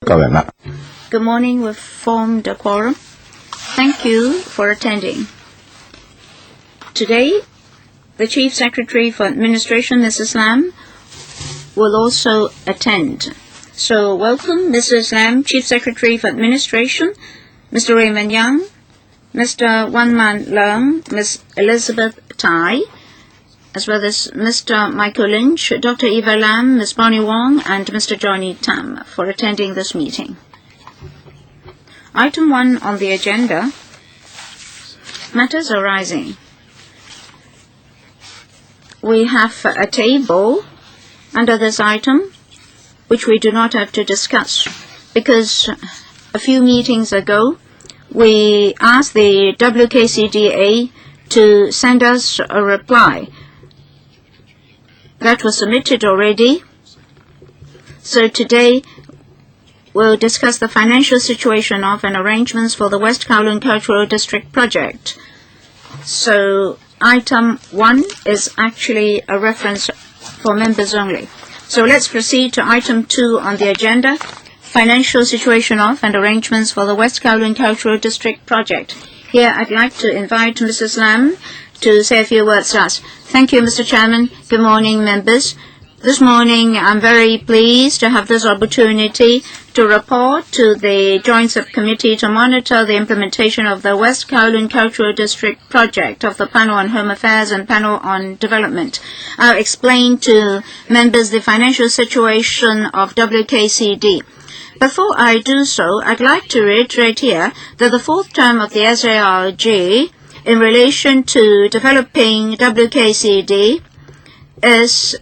夠人啦。 Good morning. We've formed a quorum. Thank you for attending. Today, the Chief Secretary for Administration, Mrs. Lam, will also attend. So welcome, Mrs. Lam, Chief Secretary for Administration, Mr. Raymond Young, Mr. Wan Man Leung, Ms. Elizabeth Tai, as well as Mr. Michael Lynch, Dr. Eva Lam, Ms. Bonnie Wong, and Mr. Johnny Tam for attending this meeting. Item 1 on the agenda, matters arising. We have a table under this item, which we do not have to discuss, because a few meetings ago, we asked the W.Kln to send us a reply. That was submitted already. So today, we'll discuss the financial situation of and arrangements for the West Kowloon Cultural District project. So item 1 is actually a reference for members only. So let's proceed to item 2 on the agenda, financial situation of and arrangements for the West Kowloon Cultural District project. Here I'd like to invite Mrs. Lam to say a few words to us. Thank you, Mr. Chairman. Good morning, members. This morning, I'm very pleased to have this opportunity to report to the Joint Subcommittee to monitor the implementation of the West Kowloon Cultural District project of the Panel on Home Affairs and Panel on Development. I'll explain to members the financial situation of W.Kln. Before I do so, I'd like to reiterate here that the fourth term of the SARG in relation to developing W.Kln is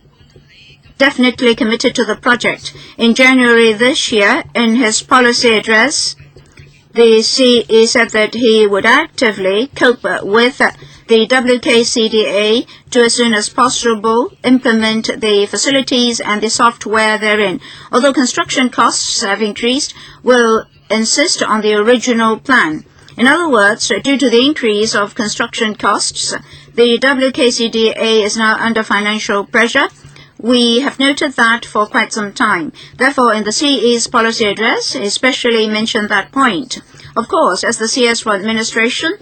definitely committed to the project. In January this year, in his policy address, the CE said that he would actively cope with the W.Kln to, as soon as possible, implement the facilities and the software therein. Although construction costs have increased, we'll insist on the original plan. In other words, due to the increase of construction costs, the W.Kln is now under financial pressure. We have noted that for quite some time. Therefore, in the CE's policy address, especially mentioned that point. Of course, as the CS for Administration,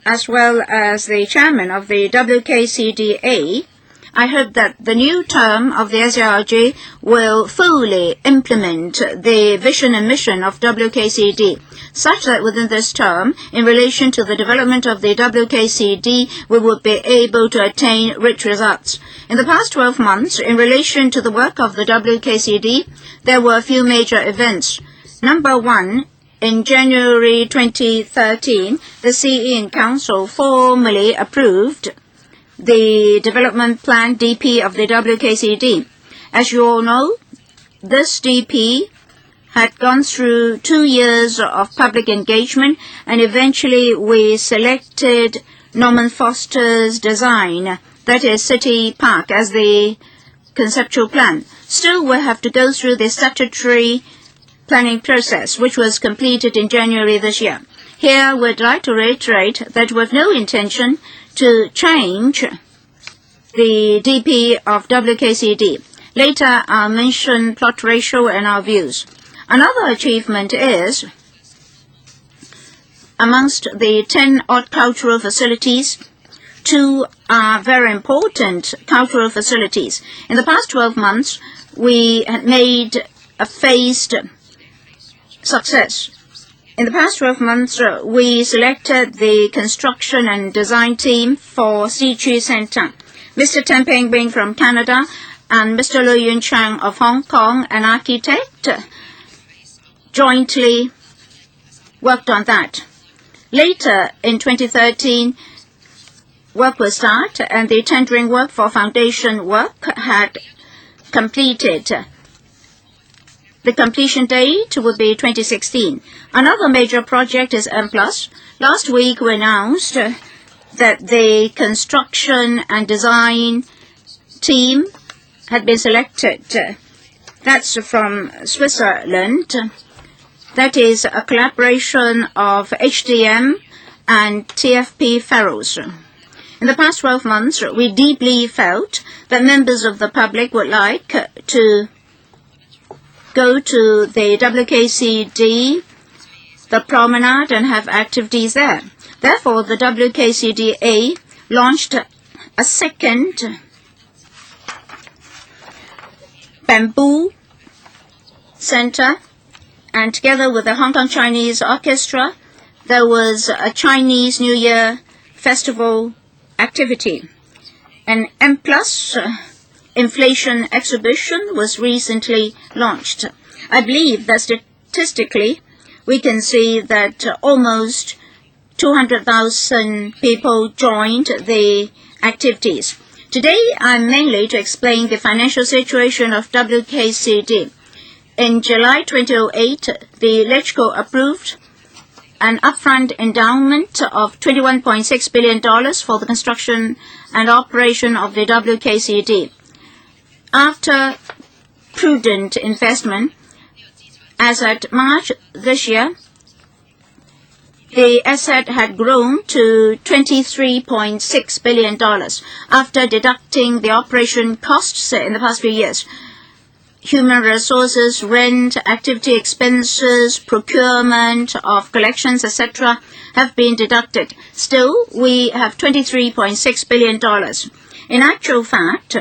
as well as the chairman of the W.Kln, I hope that the new term of the SARG will fully implement the vision and mission of W.Kln, such that within this term, in relation to the development of the W.Kln, we would be able to attain rich results. In the past 12 months, in relation to the work of the W.Kln, there were a few major events. Number 1, in January 2013, the CE and Council formally approved the development plan DP of the W.Kln. As you all know, this DP had gone through 2 years of public engagement, and eventually we selected Norman Foster's design, that is City Park, as the conceptual plan. Still, we have to go through the statutory planning process, which was completed in January this year. Here, we'd like to reiterate that we have no intention to change the DP of W.Kln. Later, I'll mention plot ratio and our views. Another achievement is, amongst the 10-odd cultural facilities, 2 are very important cultural facilities. In the past 12 months, we had made a phased success. In the past 12 months, we selected the construction and design team for Sichu Center. Mr. Tan Peng Bing from Canada and Mr. Lo Yun Chang of Hong Kong, an architect, jointly worked on that. Later, in 2013, work will start, and the tendering work for foundation work had completed. The completion date will be 2016. Another major project is Imple.of. Last week, we announced that the construction and design team had been selected. That's from Switzerland. That is a collaboration of HDM and TFP Ferros. In the past 12 months, we deeply felt that members of the public would like to go to the WKCD, the promenade, and have activities there. Therefore, the WKCDA launched a second bamboo center, and together with the Hong Kong Chinese Orchestra, there was a Chinese New Year festival activity. An Imple.of inflation exhibition was recently launched. I believe that statistically, we can see that almost 200,000 people joined the activities. Today, I'm mainly to explain the financial situation of WKCD. In July 2008, the LegCo approved an upfront endowment of $21.6 billion for the construction and operation of the WKCD. After prudent investment, as at March this year, the asset had grown to $23.6 billion after deducting the operation costs in the past few years. Human resources, rent, activity expenses, procurement of collections, etc. have been deducted. Still, we have $23.6 billion. In actual fact,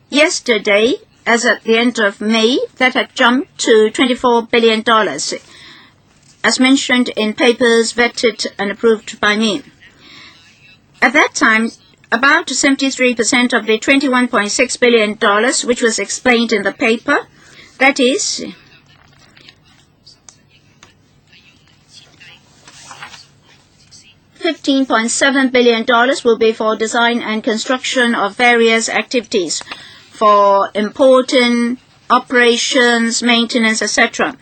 yesterday, as at the end of May, that had jumped to $24 billion, as mentioned in papers vetted and approved by me. At that time, about 73% of the $21.6 billion, which was explained in the paper, that is, $15.7 billion will be for design and construction of various activities, for important operations, maintenance, etc.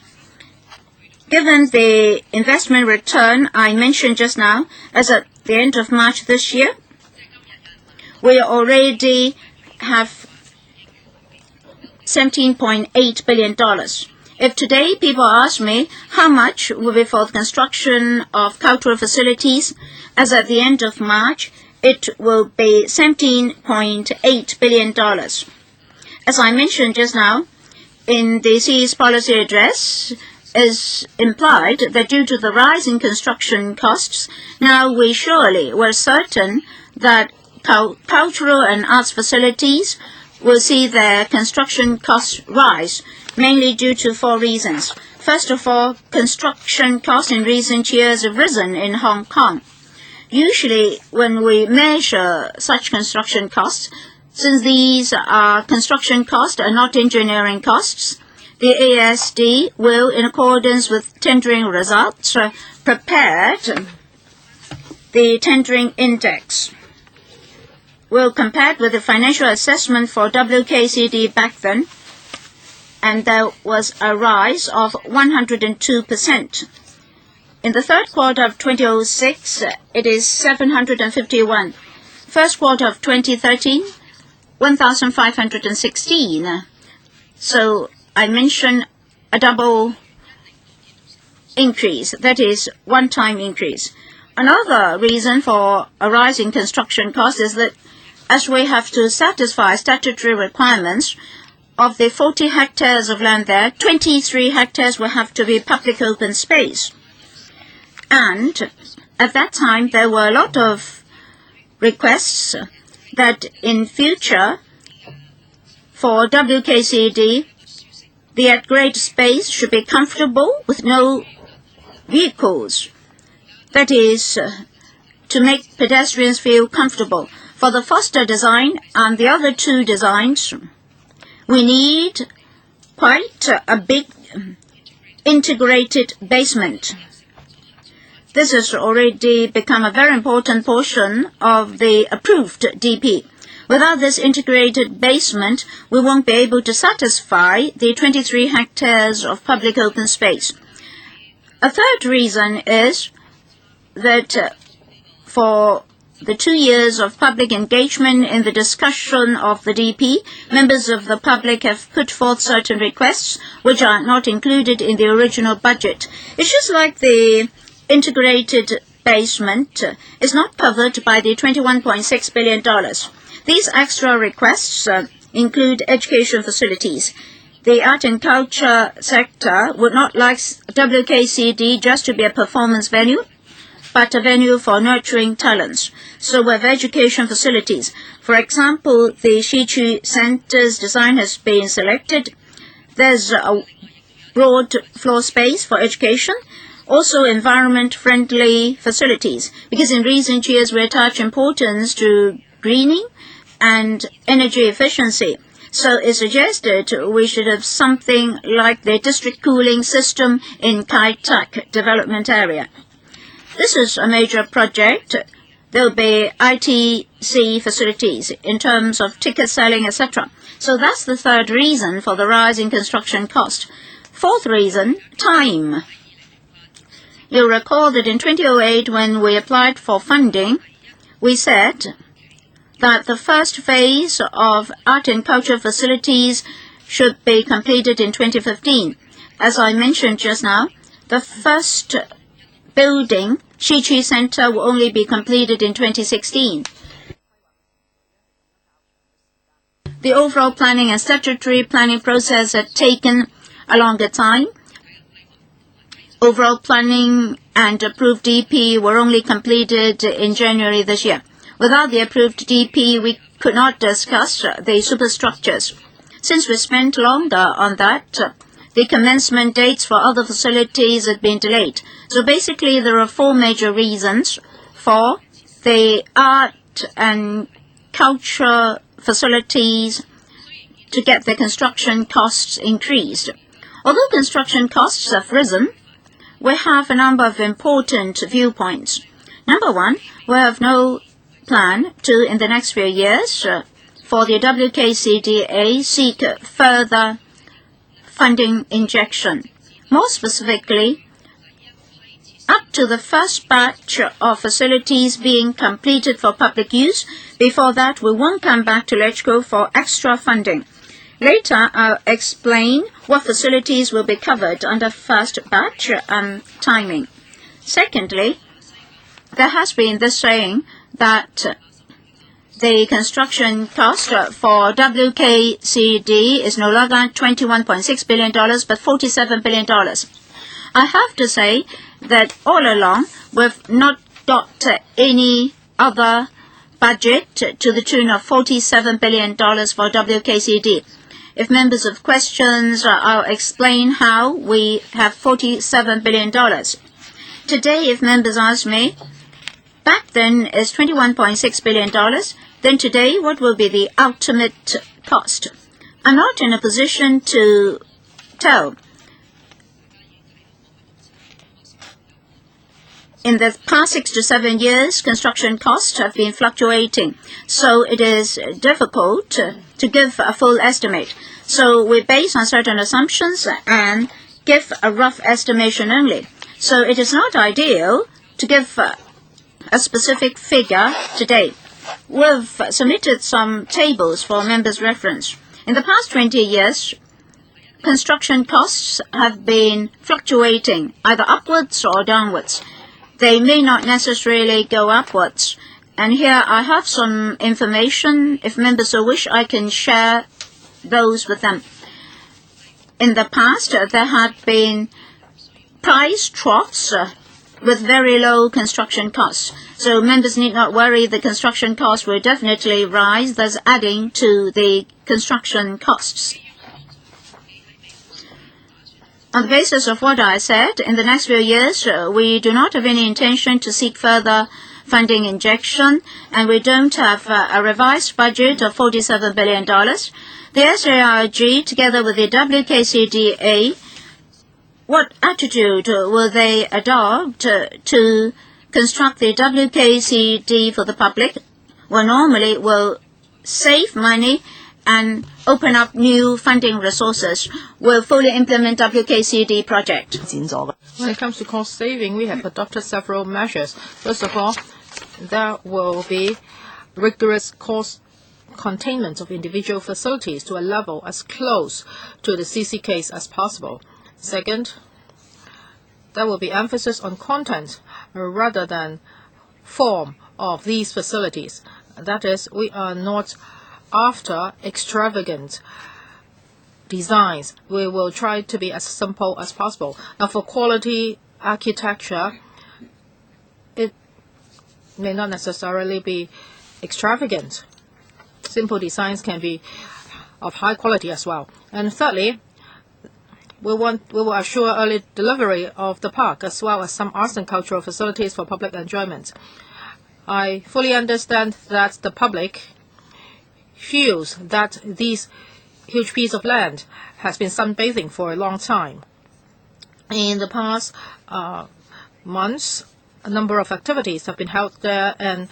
Given the investment return I mentioned just now, as at the end of March this year, we already have $17.8 billion. If today people ask me how much will be for the construction of cultural facilities, as at the end of March, it will be $17.8 billion. As I mentioned just now, in the CE's policy address, is implied that due to the rise in construction costs, now we surely were certain that cultural and arts facilities will see their construction costs rise, mainly due to 4 reasons. First of all, construction costs in recent years have risen in Hong Kong. Usually, when we measure such construction costs, since these are construction costs and not engineering costs, the ASD will, in accordance with tendering results, prepared the tendering index. We'll compare with the financial assessment for WKCD back then, and there was a rise of 102%. In the third quarter of 2006, it is 751. First quarter of 2013, 1,516. So I mentioned a double increase, that is, one-time increase. Another reason for a rise in construction costs is that as we have to satisfy statutory requirements, of the 40 hectares of land there, 23 hectares will have to be public open space. And at that time, there were a lot of requests that in future, for WKCD, the at-grade space should be comfortable with no vehicles. That is, to make pedestrians feel comfortable. For the Foster design and the other 2 designs, we need quite a big integrated basement. This has already become a very important portion of the approved DP. Without this integrated basement, we won't be able to satisfy the 23 hectares of public open space. A third reason is that for the 2 years of public engagement in the discussion of the DP, members of the public have put forth certain requests which are not included in the original budget. It's just like the integrated basement is not covered by the $21.6 billion. These extra requests include education facilities. the art and culture sector would not like WKCD just to be a performance venue, but a venue for nurturing talents. So we have education facilities. For example, the Shichu Center's design has been selected. There's a broad floor space for education, also environment-friendly facilities, because in recent years we attach importance to greening and energy efficiency. So it's suggested we should have something like the district cooling system in Kai Tak development area. This is a major project. There will be ITC facilities in terms of ticket selling, etc. So that's the third reason for the rise in construction cost. Fourth reason, time. You'll recall that in 2008, when we applied for funding, we said that the first phase of art and culture facilities should be completed in 2015. As I mentioned just now, the first building, Shichu Center, will only be completed in 2016. The overall planning and statutory planning process had taken a longer time. Overall planning and approved DP were only completed in January this year. Without the approved DP, we could not discuss the superstructures. Since we spent longer on that, the commencement dates for other facilities had been delayed. So basically, there are four major reasons for the art and culture facilities to get the construction costs increased. Although construction costs have risen, we have a number of important viewpoints. Number one, we have no plan to, in the next few years, for the WKCDA seek further funding injection. More specifically, up to the first batch of facilities being completed for public use. Before that, we won't come back to LegCo for extra funding. Later, I'll explain what facilities will be covered under first batch and timing. Secondly, there has been this saying that the construction cost for WKCD is no longer $21.6 billion, but $47 billion. I have to say that all along, we've not got any other budget to the tune of $47 billion for WKCD. If members have questions, I'll explain how we have $47 billion. Today, if members ask me, back then is $21.6 billion, then today what will be the ultimate cost? I'm not in a position to tell. In the past 6 to 7 years, construction costs have been fluctuating, so it is difficult to give a full estimate. So we base on certain assumptions and give a rough estimation only. So it is not ideal to give a specific figure today. We've submitted some tables for members' reference. In the past 20 years, construction costs have been fluctuating, either upwards or downwards. They may not necessarily go upwards. And here I have some information. If members so wish, I can share those with them. In the past, there had been price troughs with very low construction costs. So members need not worry, the construction costs will definitely rise, thus adding to the construction costs. On the basis of what I said, in the next few years, we do not have any intention to seek further funding injection, and we don't have a revised budget of $47 billion. The SARG, together with the WKCDA, what attitude will they adopt to construct the WKCD for the public? Well, normally will save money and open up new funding resources. Will fully implement WKCD project. When it comes to cost saving, we have adopted several measures. First of all, there will be rigorous cost containment of individual facilities to a level as close to the CC case as possible. Second, there will be emphasis on content rather than form of these facilities. That is, we are not after extravagant designs. We will try to be as simple as possible. Now, for quality architecture, it may not necessarily be extravagant. Simple designs can be of high quality as well. And thirdly, we will assure early delivery of the park as well as some arts and cultural facilities for public enjoyment. I fully understand that the public feels that this huge piece of land has been sunbathing for a long time. In the past months, a number of activities have been held there, and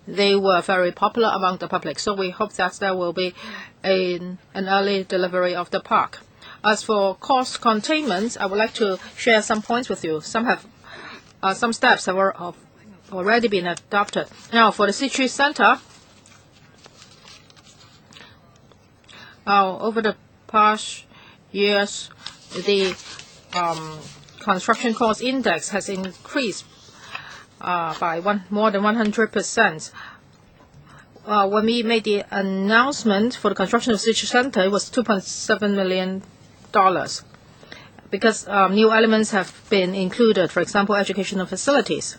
they were very popular among the public. So we hope that there will be an early delivery of the park. As for cost containment, I would like to share some points with you. Some steps have already been adopted. Now, for the City Center, over the past years, the construction cost index has increased by more than 100%. When we made the announcement for the construction of the City Center, it was $2.7 million. Because new elements have been included, for example, educational facilities.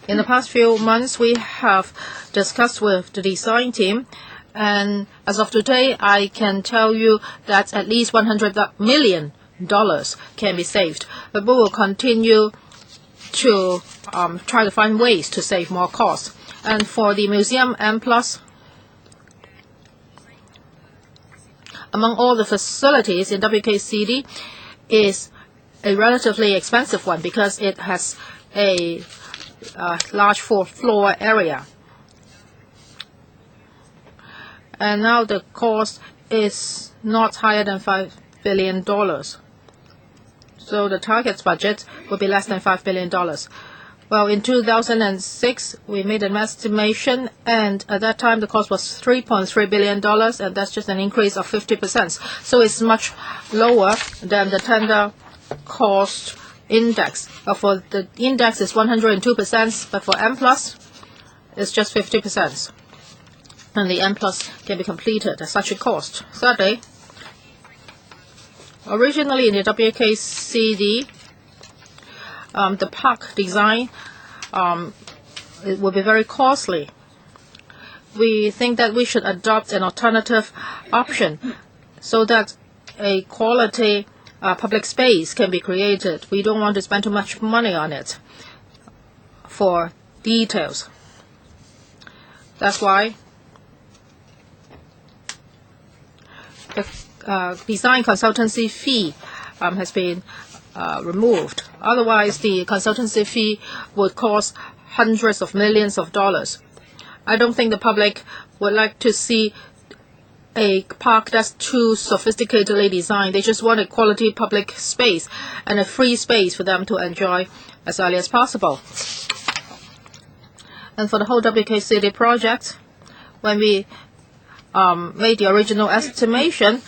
In the past few months, we have discussed with the design team, and as of today, I can tell you that at least $100 million can be saved. But we will continue to try to find ways to save more costs. And for the museum Imple.of, among all the facilities in W.Kln is a relatively expensive one because it has a large fourth-floor area. And now the cost is not higher than $5 billion. So the target's budget will be less than $5 billion. Well, in 2006, we made an estimation, and at that time the cost was $3.3 billion, and that's just an increase of 50%. So it's much lower than the tender cost index. For the index is 102%, but for M+, it's just 50%. And the M+ can be completed at such a cost. Thirdly, originally in the W.Kln, the park design it will be very costly. We think that we should adopt an alternative option so that a quality public space can be created. We don't want to spend too much money on it for details. That's why the design consultancy fee has been removed. Otherwise, the consultancy fee would cost hundreds of millions of dollars. I don't think the public would like to see a park that's too sophisticatedly designed. They just want a quality public space and a free space for them to enjoy as early as possible. And for the whole W.Kln project, when we made the original estimation,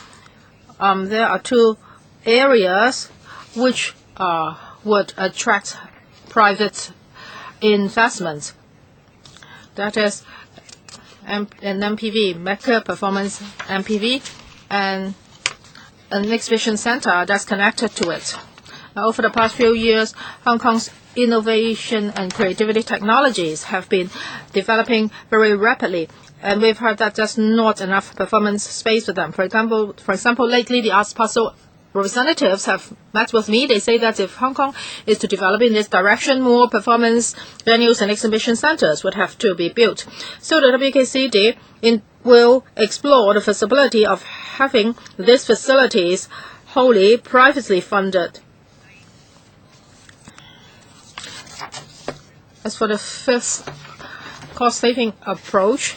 there are two areas which would attract private investment. That is an MPV, Mecca Performance MPV, and an exhibition center that's connected to it. Now, over the past few years, Hong Kong's innovation and creativity technologies have been developing very rapidly, and we've heard that there's not enough performance space for them. For example, lately the Arts Council representatives have met with me. They say that if Hong Kong is to develop in this direction, more performance venues and exhibition centers would have to be built. So the W.Kln will explore the feasibility of having these facilities wholly privately funded. As for the fifth cost-saving approach,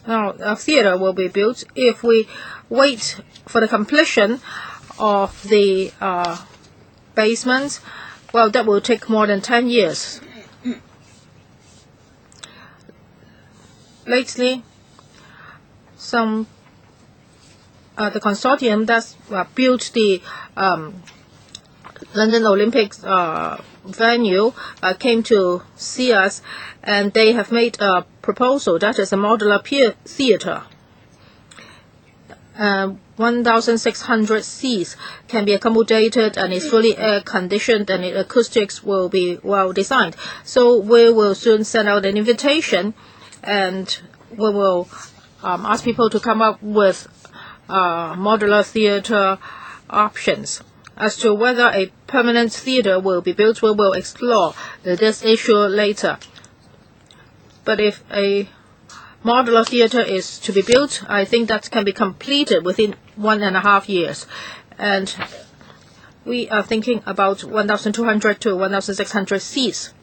now a theater will be built if we wait for the completion of the basement. Well, that will take more than 10 years. Lately, the consortium that built the London Olympics venue came to see us, and they have made a proposal that is a modular theater. 1,600 seats can be accommodated and is fully air conditioned, and the acoustics will be well designed. So we will soon send out an invitation, and we will ask people to come up with modular theater options. As to whether a permanent theater will be built, we will explore this issue later. But if a modular theater is to be built, I think that can be completed within 1.5 years. And we are thinking about 1,200 to 1,600 seats.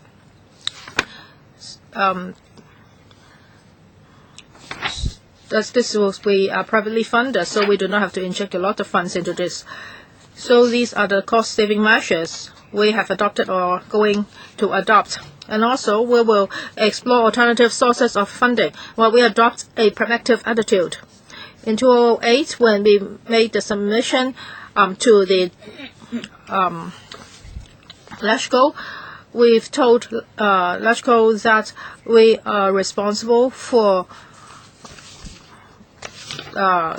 This will be privately funded, so we do not have to inject a lot of funds into this. So these are the cost-saving measures we have adopted or going to adopt. And also, we will explore alternative sources of funding while we adopt a pragmatic attitude. In 2008, when we made the submission to the LegCo, we've told LegCo that we are responsible for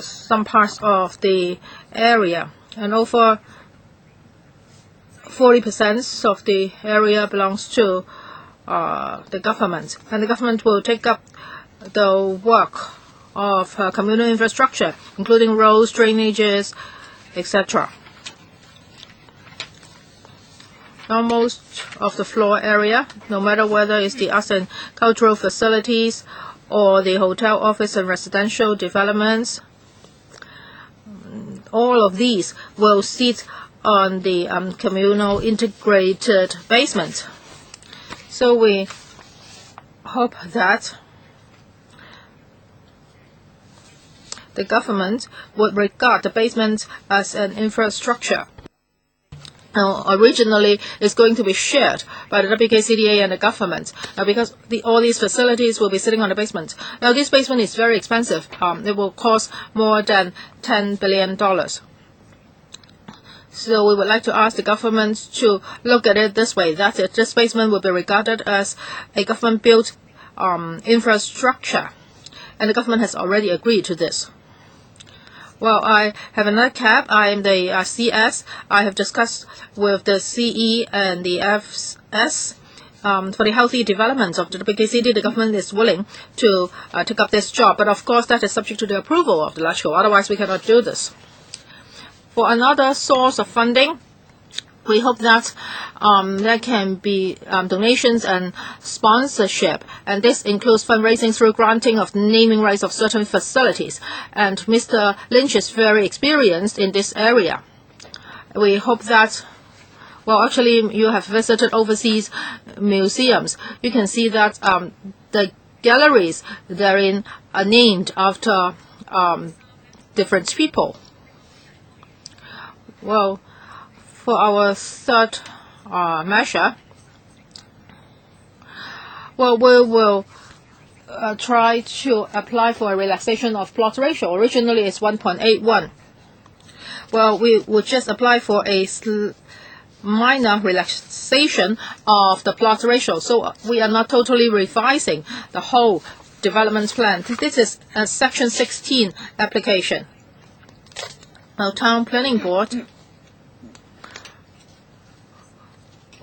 some parts of the area, and over 40% of the area belongs to the government, and the government will take up the work of communal infrastructure, including roads, drainages, etc. Now, most of the floor area, no matter whether it's the arts and cultural facilities or the hotel, office, and residential developments, all of these will sit on the communal integrated basement. So we hope that the government would regard the basement as an infrastructure. Now, originally, it's going to be shared by the WKCDA and the government, because all these facilities will be sitting on the basement. Now, this basement is very expensive. It will cost more than $10 billion. So we would like to ask the government to look at it this way, that this basement will be regarded as a government-built infrastructure, and the government has already agreed to this. Well, I have another cap. I am the CS. I have discussed with the CE and the FS for the healthy development of the WKCD. The government is willing to take up this job, but of course that is subject to the approval of the LegCo. Otherwise, we cannot do this. For another source of funding, we hope that there can be donations and sponsorship, and this includes fundraising through granting of naming rights of certain facilities. And Mr. Lynch is very experienced in this area. We hope that, well, actually, you have visited overseas museums. You can see that the galleries therein are named after different people. Well, for our third measure, well, we will try to apply for a relaxation of plot ratio. Originally, it's 1.81. Well, we would just apply for a minor relaxation of the plot ratio. So we are not totally revising the whole development plan. This is a Section 16 application. Now, Town Planning Board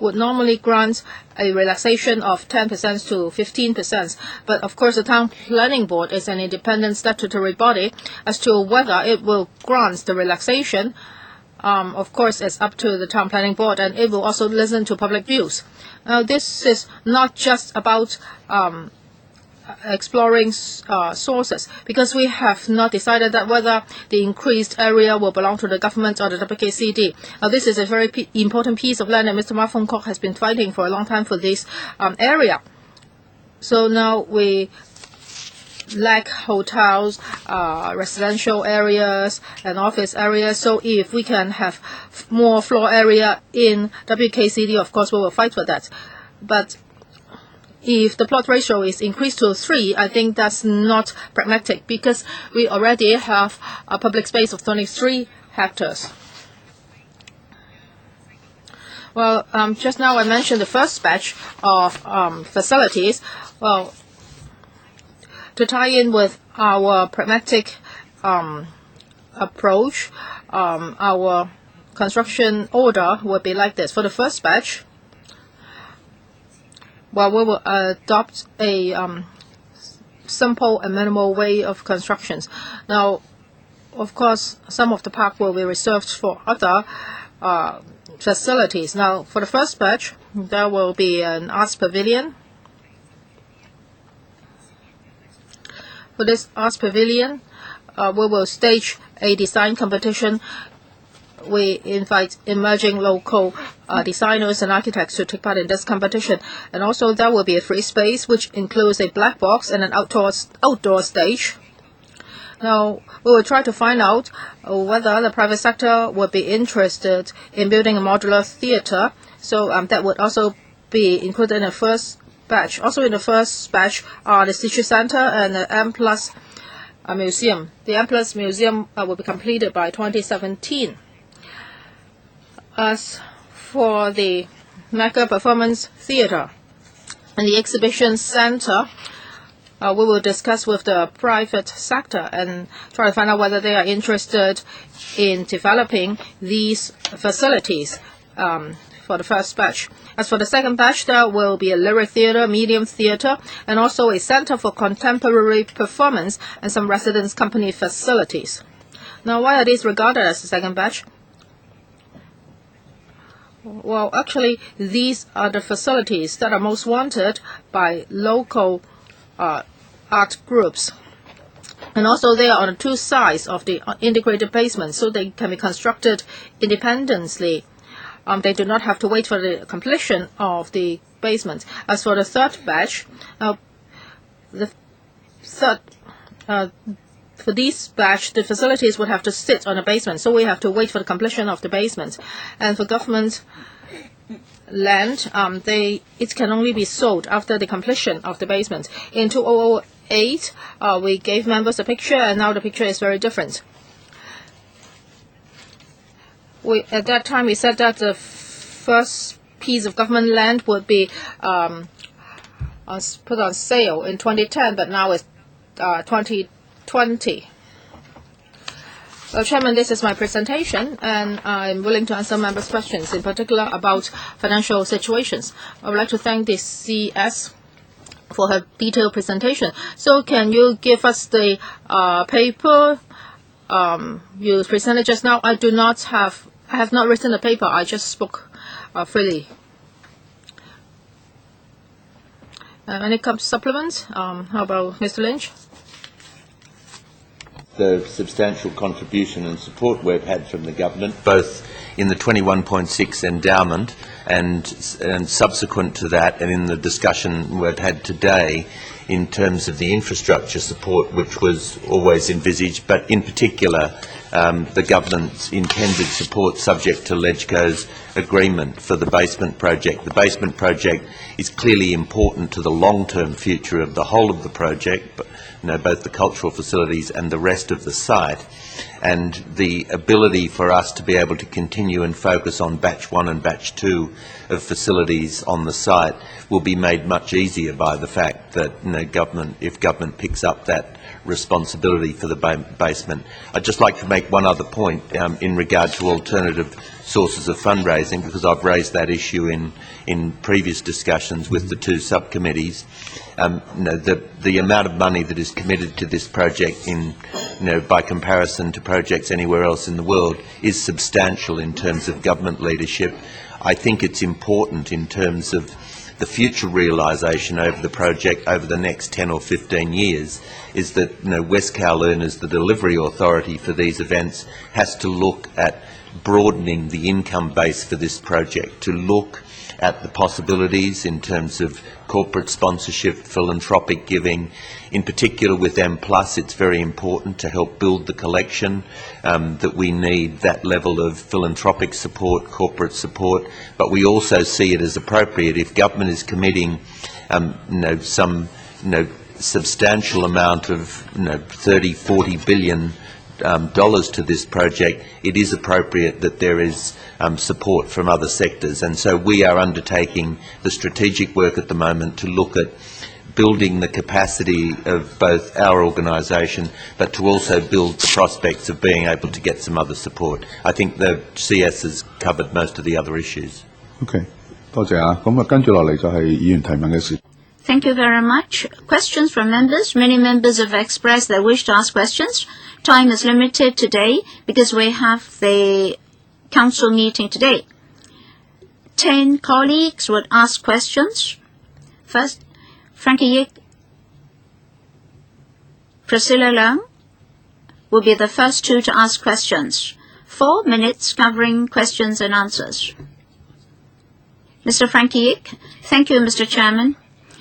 would normally grant a relaxation of 10% to 15%. But of course, the Town Planning Board is an independent statutory body. As to whether it will grant the relaxation, of course, it's up to the Town Planning Board, and it will also listen to public views. Now, this is not just about exploring sources, because we have not decided that whether the increased area will belong to the government or the WKCD. Now, this is a very important piece of land, and Mr. Ma Fong Kok has been fighting for a long time for this area. So now we lack hotels, residential areas, and office areas. So if we can have more floor area in WKCD, of course we will fight for that. But if the plot ratio is increased to 3, I think that's not pragmatic, because we already have a public space of 23 hectares. Well, just now I mentioned the first batch of facilities. Well, to tie in with our pragmatic approach, our construction order will be like this. For the first batch, well, we will adopt a simple and minimal way of constructions. Now, of course, some of the park will be reserved for other facilities. Now, for the first batch, there will be an arts pavilion. For this arts pavilion, we will stage a design competition. We invite emerging local designers and architects to take part in this competition. And also there will be a free space which includes a black box and an outdoor stage. Now, we will try to find out whether the private sector would be interested in building a modular theater. So that would also be included in the first batch. Also in the first batch are the City Center and the M+ Museum. The M+ Museum will be completed by 2017. As for the Mega Performance Theater and the Exhibition Center, we will discuss with the private sector and try to find out whether they are interested in developing these facilities for the first batch. As for the second batch, there will be a lyric theater, medium theater, and also a center for contemporary performance and some residence company facilities. Now, why are these regarded as the second batch? Well, actually, these are the facilities that are most wanted by local art groups. And also they are on the two sides of the integrated basement, so they can be constructed independently. They do not have to wait for the completion of the basement. As for the third batch, for this batch, the facilities would have to sit on the basement, so we have to wait for the completion of the basement. And for government land, it can only be sold after the completion of the basement. In 2008, we gave members a picture, and now the picture is very different. At that time, we said that the first piece of government land would be put on sale in 2010, but now it's 2020. Well, Chairman, this is my presentation, and I'm willing to answer members' questions, in particular about financial situations. I would like to thank the CS for her detailed presentation. So can you give us the paper you presented just now? I have not written the paper. I just spoke freely. Any supplements? How about Mr. Lynch? The substantial contribution and support we've had from the government, both in the 21.6 endowment and subsequent to that, and in the discussion we've had today in terms of the infrastructure support, which was always envisaged, but in particular the government's intended support subject to LegCo's agreement for the basement project. The basement project is clearly important to the long-term future of the whole of the project, but both the cultural facilities and the rest of the site, and the ability for us to be able to continue and focus on batch 1 and batch 2 of facilities on the site will be made much easier by the fact that if government picks up that responsibility for the basement. I'd just like to make one other point in regard to alternative sources of fundraising, because I've raised that issue in previous discussions with the two subcommittees. The amount of money that is committed to this project by comparison to projects anywhere else in the world is substantial in terms of government leadership. I think it's important in terms of the future realisation over the project over the next 10 or 15 years is that West Kowloon, as the delivery authority for these events, has to look at broadening the income base for this project, to look at the possibilities in terms of corporate sponsorship, philanthropic giving. In particular with M+, it's very important to help build the collection, that we need that level of philanthropic support, corporate support, but we also see it as appropriate if government is committing some substantial amount of 30-40 billion dollars to this project. It is appropriate that there is support from other sectors, and so we are undertaking the strategic work at the moment to look at building the capacity of both our organisation, but to also build the prospects of being able to get some other support. I think the CS has covered most of the other issues. OK， 多謝啊。咁啊，跟住落嚟就係議員提問嘅時。Thank you very much. Questions from members. Many members have expressed their wish to ask questions. Time is limited today because we have the council meeting today. 10 colleagues would ask questions. First, Frankie Yik, Priscilla Leung will be the first two to ask questions. 4 minutes covering questions and answers. Mr. Frankie Yik. Thank you, Mr. Chairman.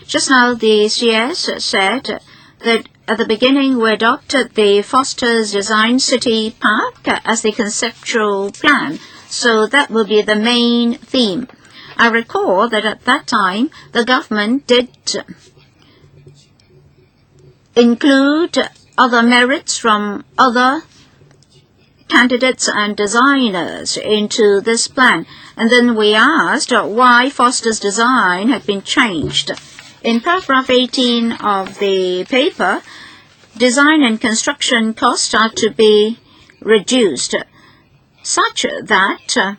Just now the CS said that at the beginning we adopted the Foster's Design City Park as the conceptual plan, so that will be the main theme. I recall that at that time the government did include other merits from other candidates and designers into this plan, and then we asked why Foster's design had been changed. In paragraph 18 of the paper, design and construction costs are to be reduced such that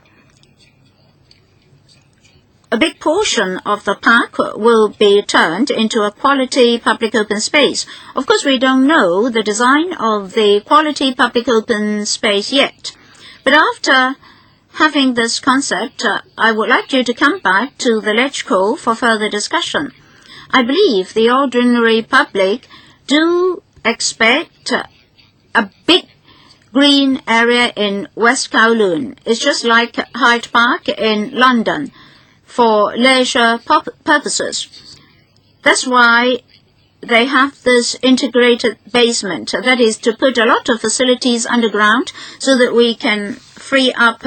a big portion of the park will be turned into a quality public open space. Of course, we don't know the design of the quality public open space yet. But after having this concept, I would like you to come back to the LegCo for further discussion. I believe the ordinary public do expect a big green area in West Kowloon. It's just like Hyde Park in London for leisure purposes. That's why they have this integrated basement, that is to put a lot of facilities underground so that we can free up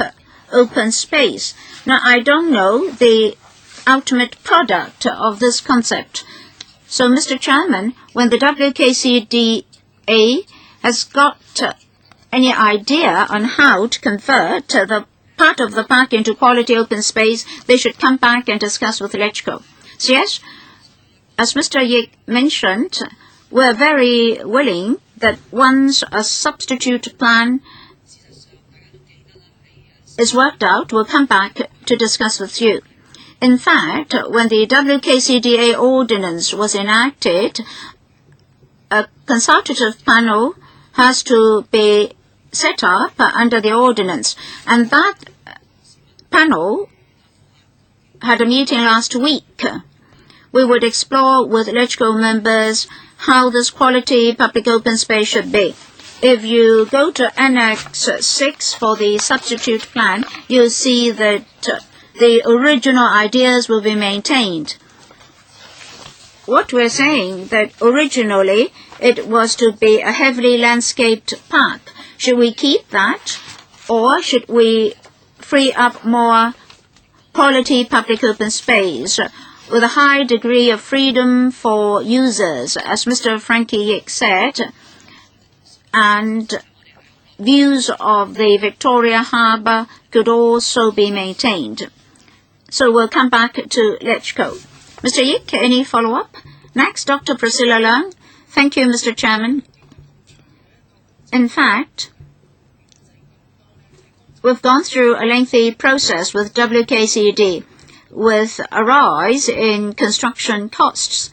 open space. Now, I don't know the ultimate product of this concept. So, Mr. Chairman, when the W.K.CDA has got any idea on how to convert the part of the park into quality open space, they should come back and discuss with LegCo. So yes, as Mr. Yik mentioned, we're very willing that once a substitute plan is worked out, we'll come back to discuss with you. In fact, when the W.K.CDA ordinance was enacted, a consultative panel has to be set up under the ordinance, and that panel had a meeting last week. We would explore with LegCo members how this quality public open space should be. If you go to Annex 6 for the substitute plan, you'll see that the original ideas will be maintained. What we're saying that originally it was to be a heavily landscaped park. Should we keep that, or should we free up more quality public open space with a high degree of freedom for users, as Mr. Frankie Yik said, and views of the Victoria Harbour could also be maintained? So we'll come back to LegCo. Mr. Yik, any follow-up? Next, Dr. Priscilla Leung. Thank you, Mr. Chairman. In fact, we've gone through a lengthy process with WKCD, with a rise in construction costs.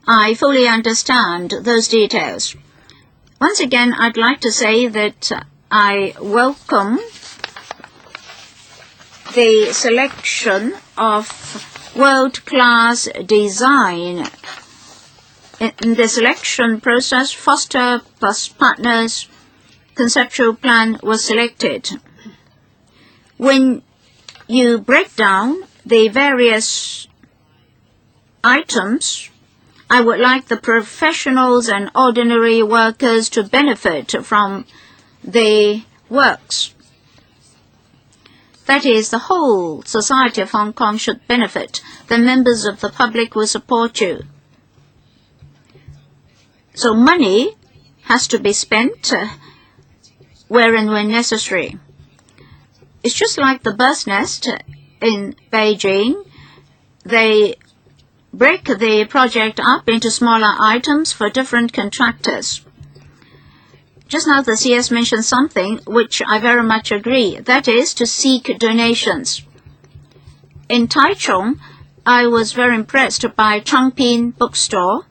I fully understand those details. Once again, I'd like to say that I welcome the selection of world-class design. In the selection process, Foster plus Partners conceptual plan was selected. When you break down the various items, I would like the professionals and ordinary workers to benefit from the works. That is, the whole society of Hong Kong should benefit. The members of the public will support you. So money has to be spent where and when necessary. It's just like the bird's nest in Beijing. They break the project up into smaller items for different contractors. Just now the CS mentioned something which I very much agree, that is to seek donations. In Taichung, I was very impressed by Changping bookstore.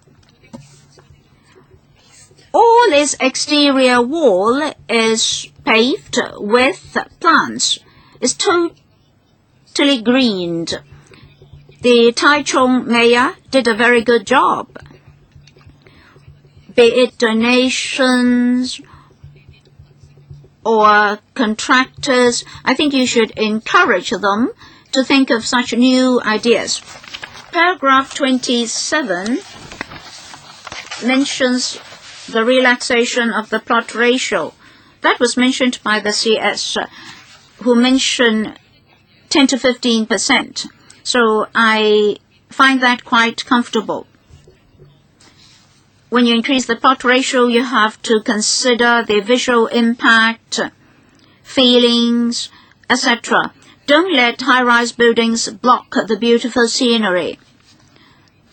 All its exterior wall is paved with plants. It's totally greened. The Taichung mayor did a very good job. Be it donations or contractors, I think you should encourage them to think of such new ideas. Paragraph 27 mentions the relaxation of the plot ratio. That was mentioned by the CS, who mentioned 10 to 15%. So I find that quite comfortable. When you increase the plot ratio, you have to consider the visual impact, feelings, etc. Don't let high-rise buildings block the beautiful scenery.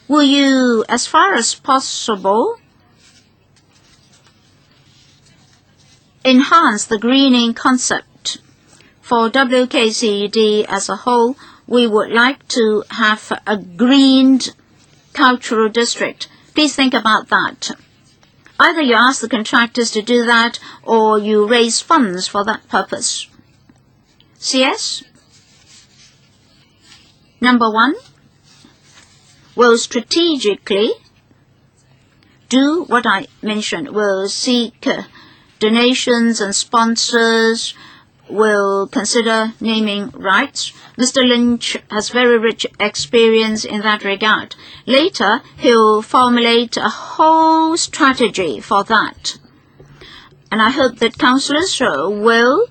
Will you, as far as possible, enhance the greening concept? For WKCD as a whole, we would like to have a greened cultural district. Please think about that. Either you ask the contractors to do that or you raise funds for that purpose. CS? Number 1, will strategically do what I mentioned. Will seek donations and sponsors, will consider naming rights. Mr. Lynch has very rich experience in that regard. Later, he'll formulate a whole strategy for that. And I hope that councillors will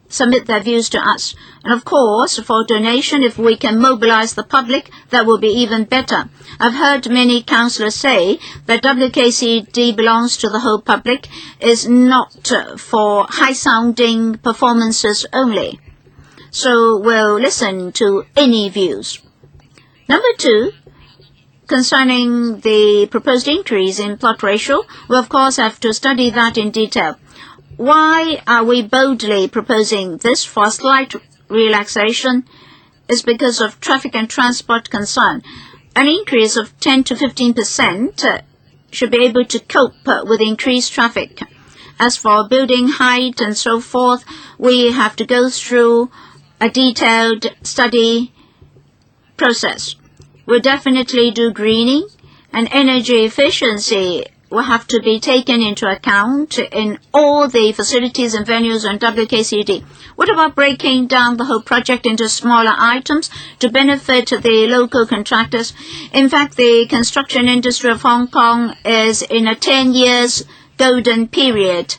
submit their views to us. And of course, for donation, if we can mobilize the public, that will be even better. I've heard many councillors say that WKCD belongs to the whole public, is not for high-sounding performances only. So we'll listen to any views. Number 2, concerning the proposed increase in plot ratio, we of course have to study that in detail. Why are we boldly proposing this for a slight relaxation? Is because of traffic and transport concern. An increase of 10 to 15% should be able to cope with increased traffic. As for building height and so forth, we have to go through a detailed study process. We'll definitely do greening, and energy efficiency will have to be taken into account in all the facilities and venues on WKCD. What about breaking down the whole project into smaller items to benefit the local contractors? In fact, the construction industry of Hong Kong is in a 10 years golden period.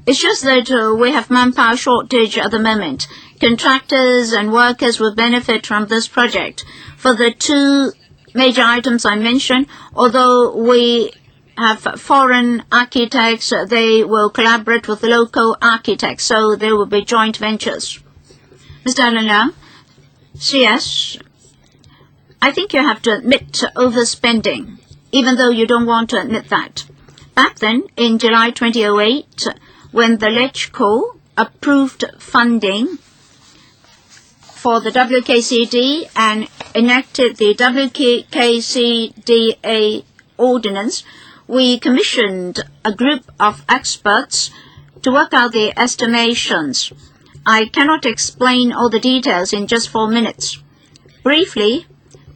It's just that we have manpower shortage at the moment. Contractors and workers will benefit from this project. For the 2 major items I mentioned, although we have foreign architects, they will collaborate with local architects, so there will be joint ventures. Mr. Allen Leung, CS, I think you have to admit overspending, even though you don't want to admit that. Back then, in July 2008, when the LegCo approved funding for the WKCD and enacted the WKCDA ordinance, we commissioned a group of experts to work out the estimations. I cannot explain all the details in just 4 minutes. Briefly,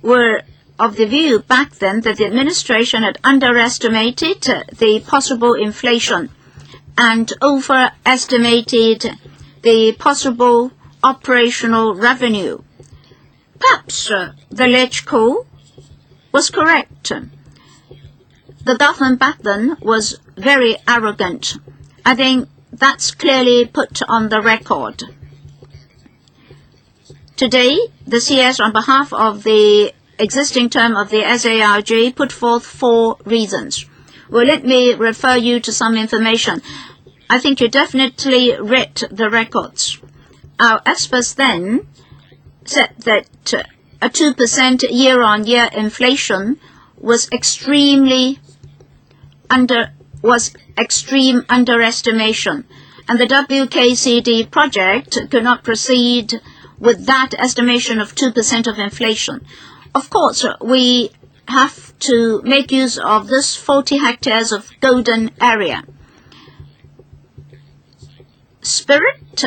we're of the view back then that the administration had underestimated the possible inflation and overestimated the possible operational revenue. Perhaps the LegCo was correct. The government back then was very arrogant. I think that's clearly put on the record. Today, the CS, on behalf of the existing term of the SARG, put forth 4 reasons. Well, let me refer you to some information. I think you definitely read the records. Our experts then said that a 2% year-on-year inflation was extreme underestimation, and the W.K.C.D. project could not proceed with that estimation of 2% of inflation. Of course, we have to make use of this 40 hectares of golden area. Spirit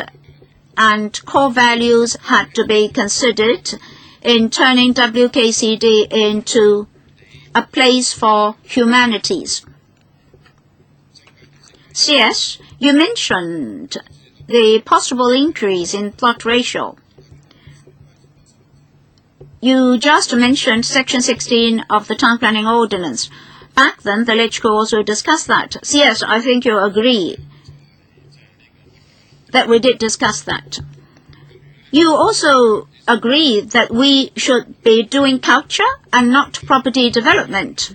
and core values had to be considered in turning W.K.C.D. into a place for humanities. CS, you mentioned the possible increase in plot ratio. You just mentioned Section 16 of the Town Planning Ordinance. Back then, the LegCo also discussed that. CS, I think you agree that we did discuss that. You also agree that we should be doing culture and not property development.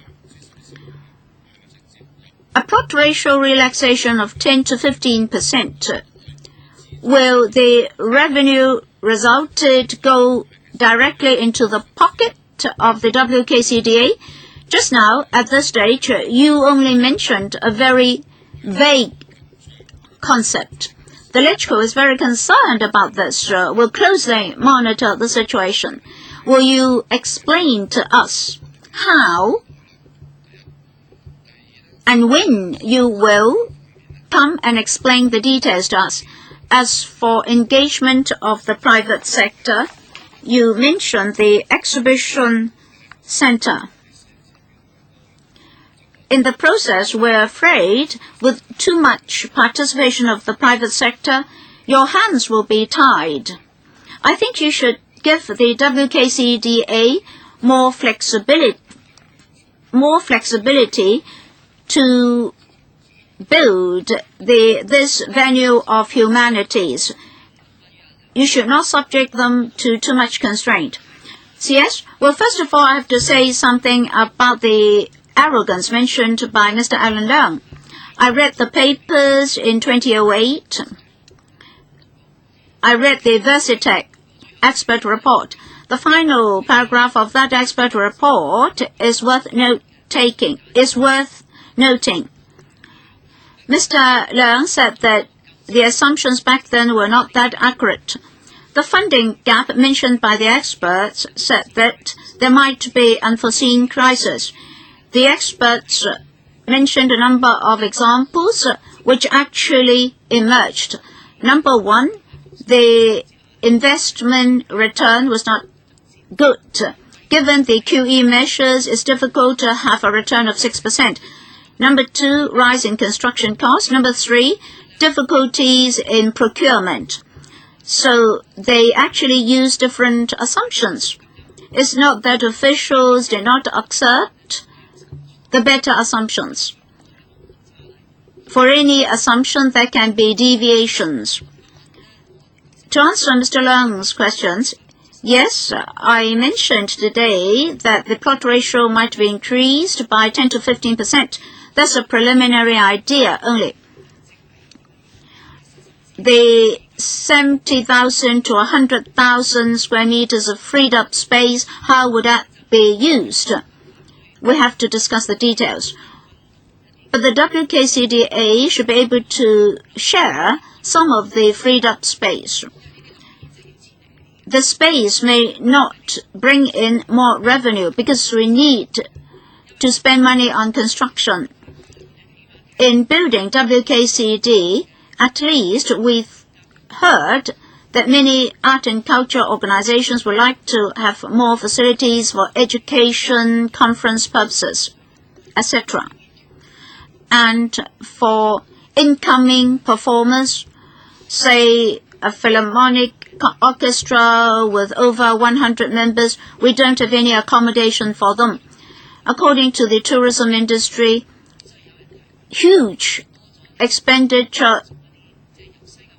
A plot ratio relaxation of 10 to 15%. Will the revenue resulted go directly into the pocket of the W.K.C.D.A.? Just now, at this stage, you only mentioned a very vague concept. The LegCo is very concerned about this. We'll closely monitor the situation. Will you explain to us how and when you will come and explain the details to us? As for engagement of the private sector, you mentioned the exhibition center. In the process, we're afraid with too much participation of the private sector, your hands will be tied. I think you should give the W.K.C.D.A. more flexibility to build this venue of humanities. You should not subject them to too much constraint. CS? Well, first of all, I have to say something about the arrogance mentioned by Mr. Alan Leung. I read the papers in 2008. I read the Versitech expert report. The final paragraph of that expert report is worth noting. Mr. Leung said that the assumptions back then were not that accurate. The funding gap mentioned by the experts said that there might be unforeseen crises. The experts mentioned a number of examples which actually emerged. Number one, the investment return was not good. Given the QE measures, it's difficult to have a return of 6%. Number two, rise in construction costs. Number three, difficulties in procurement. So they actually use different assumptions. It's not that officials did not accept the better assumptions. For any assumption, there can be deviations. To answer Mr. Leung's questions, yes, I mentioned today that the plot ratio might be increased by 10 to 15%. That's a preliminary idea only. The 70,000 to 100,000 square meters of freed up space, how would that be used? We have to discuss the details. But the W.K.C.D.A. should be able to share some of the freed up space. The space may not bring in more revenue because we need to spend money on construction. In building W.K.C.D., at least we've heard that many art and culture organizations would like to have more facilities for education, conference purposes, etc. And for incoming performers, say a philharmonic orchestra with over 100 members, we don't have any accommodation for them. According to the tourism industry, huge expenditure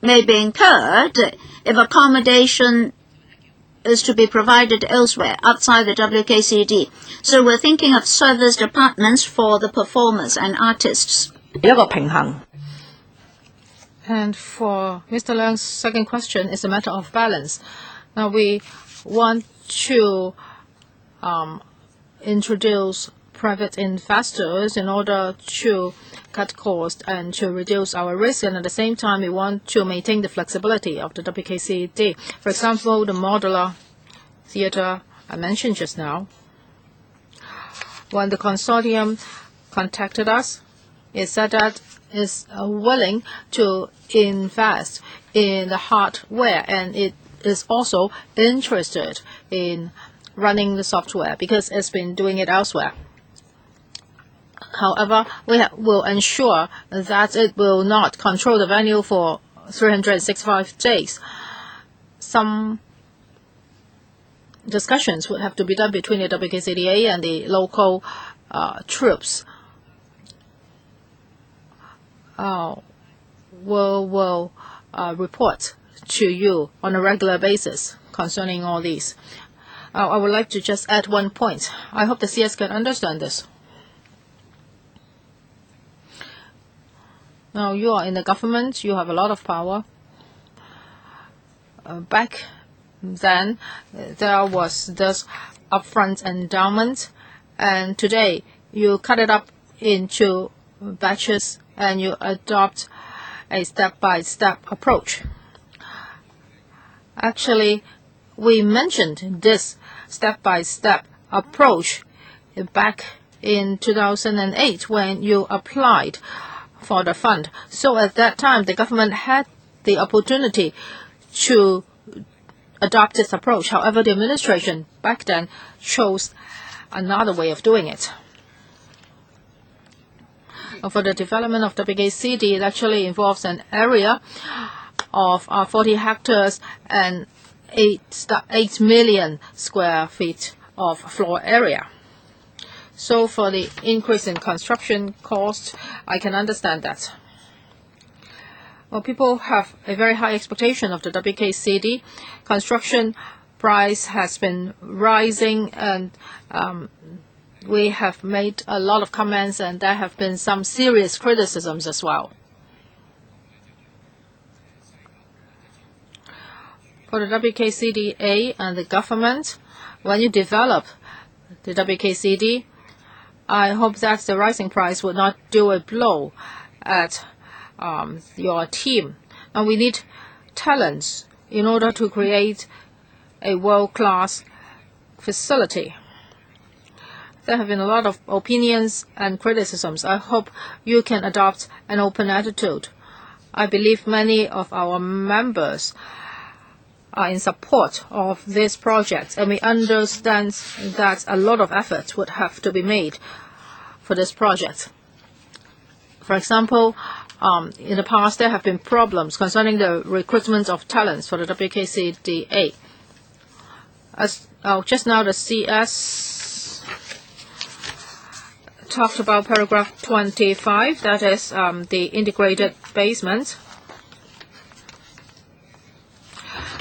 may be incurred if accommodation is to be provided elsewhere outside the W.K.C.D. So we're thinking of service departments for the performers and artists. And for Mr. Leung's second question, it's a matter of balance. Now we want to introduce private investors in order to cut costs and to reduce our risk, and at the same time we want to maintain the flexibility of the WKCD. For example, the modular theatre I mentioned just now. When the consortium contacted us, it said that it's willing to invest in the hardware, and it is also interested in running the software because it's been doing it elsewhere. However, we will ensure that it will not control the venue for 365 days. Some discussions would have to be done between the WKCDA and the local troops. We'll report to you on a regular basis concerning all these. I would like to just add one point. I hope the CS can understand this. Now, you are in the government, you have a lot of power. Back then, there was this upfront endowment, and today you cut it up into batches and you adopt a step-by-step approach. Actually, we mentioned this step-by-step approach back in 2008 when you applied for the fund. So at that time, the government had the opportunity to adopt this approach. However, the administration back then chose another way of doing it. For the development of WKCD, it actually involves an area of 40 hectares and 8 million square feet of floor area. So for the increase in construction cost, I can understand that. Well, people have a very high expectation of the WKCD. Construction price has been rising, and we have made a lot of comments, and there have been some serious criticisms as well. For the WKCDA and the government, when you develop the WKCD, I hope that the rising price will not do a blow at your team. And we need talents in order to create a world-class facility. There have been a lot of opinions and criticisms. I hope you can adopt an open attitude. I believe many of our members are in support of this project, and we understand that a lot of effort would have to be made for this project. For example, in the past there have been problems concerning the recruitment of talents for the WKCDA. Just now the CS talked about paragraph 25, that is the integrated basement.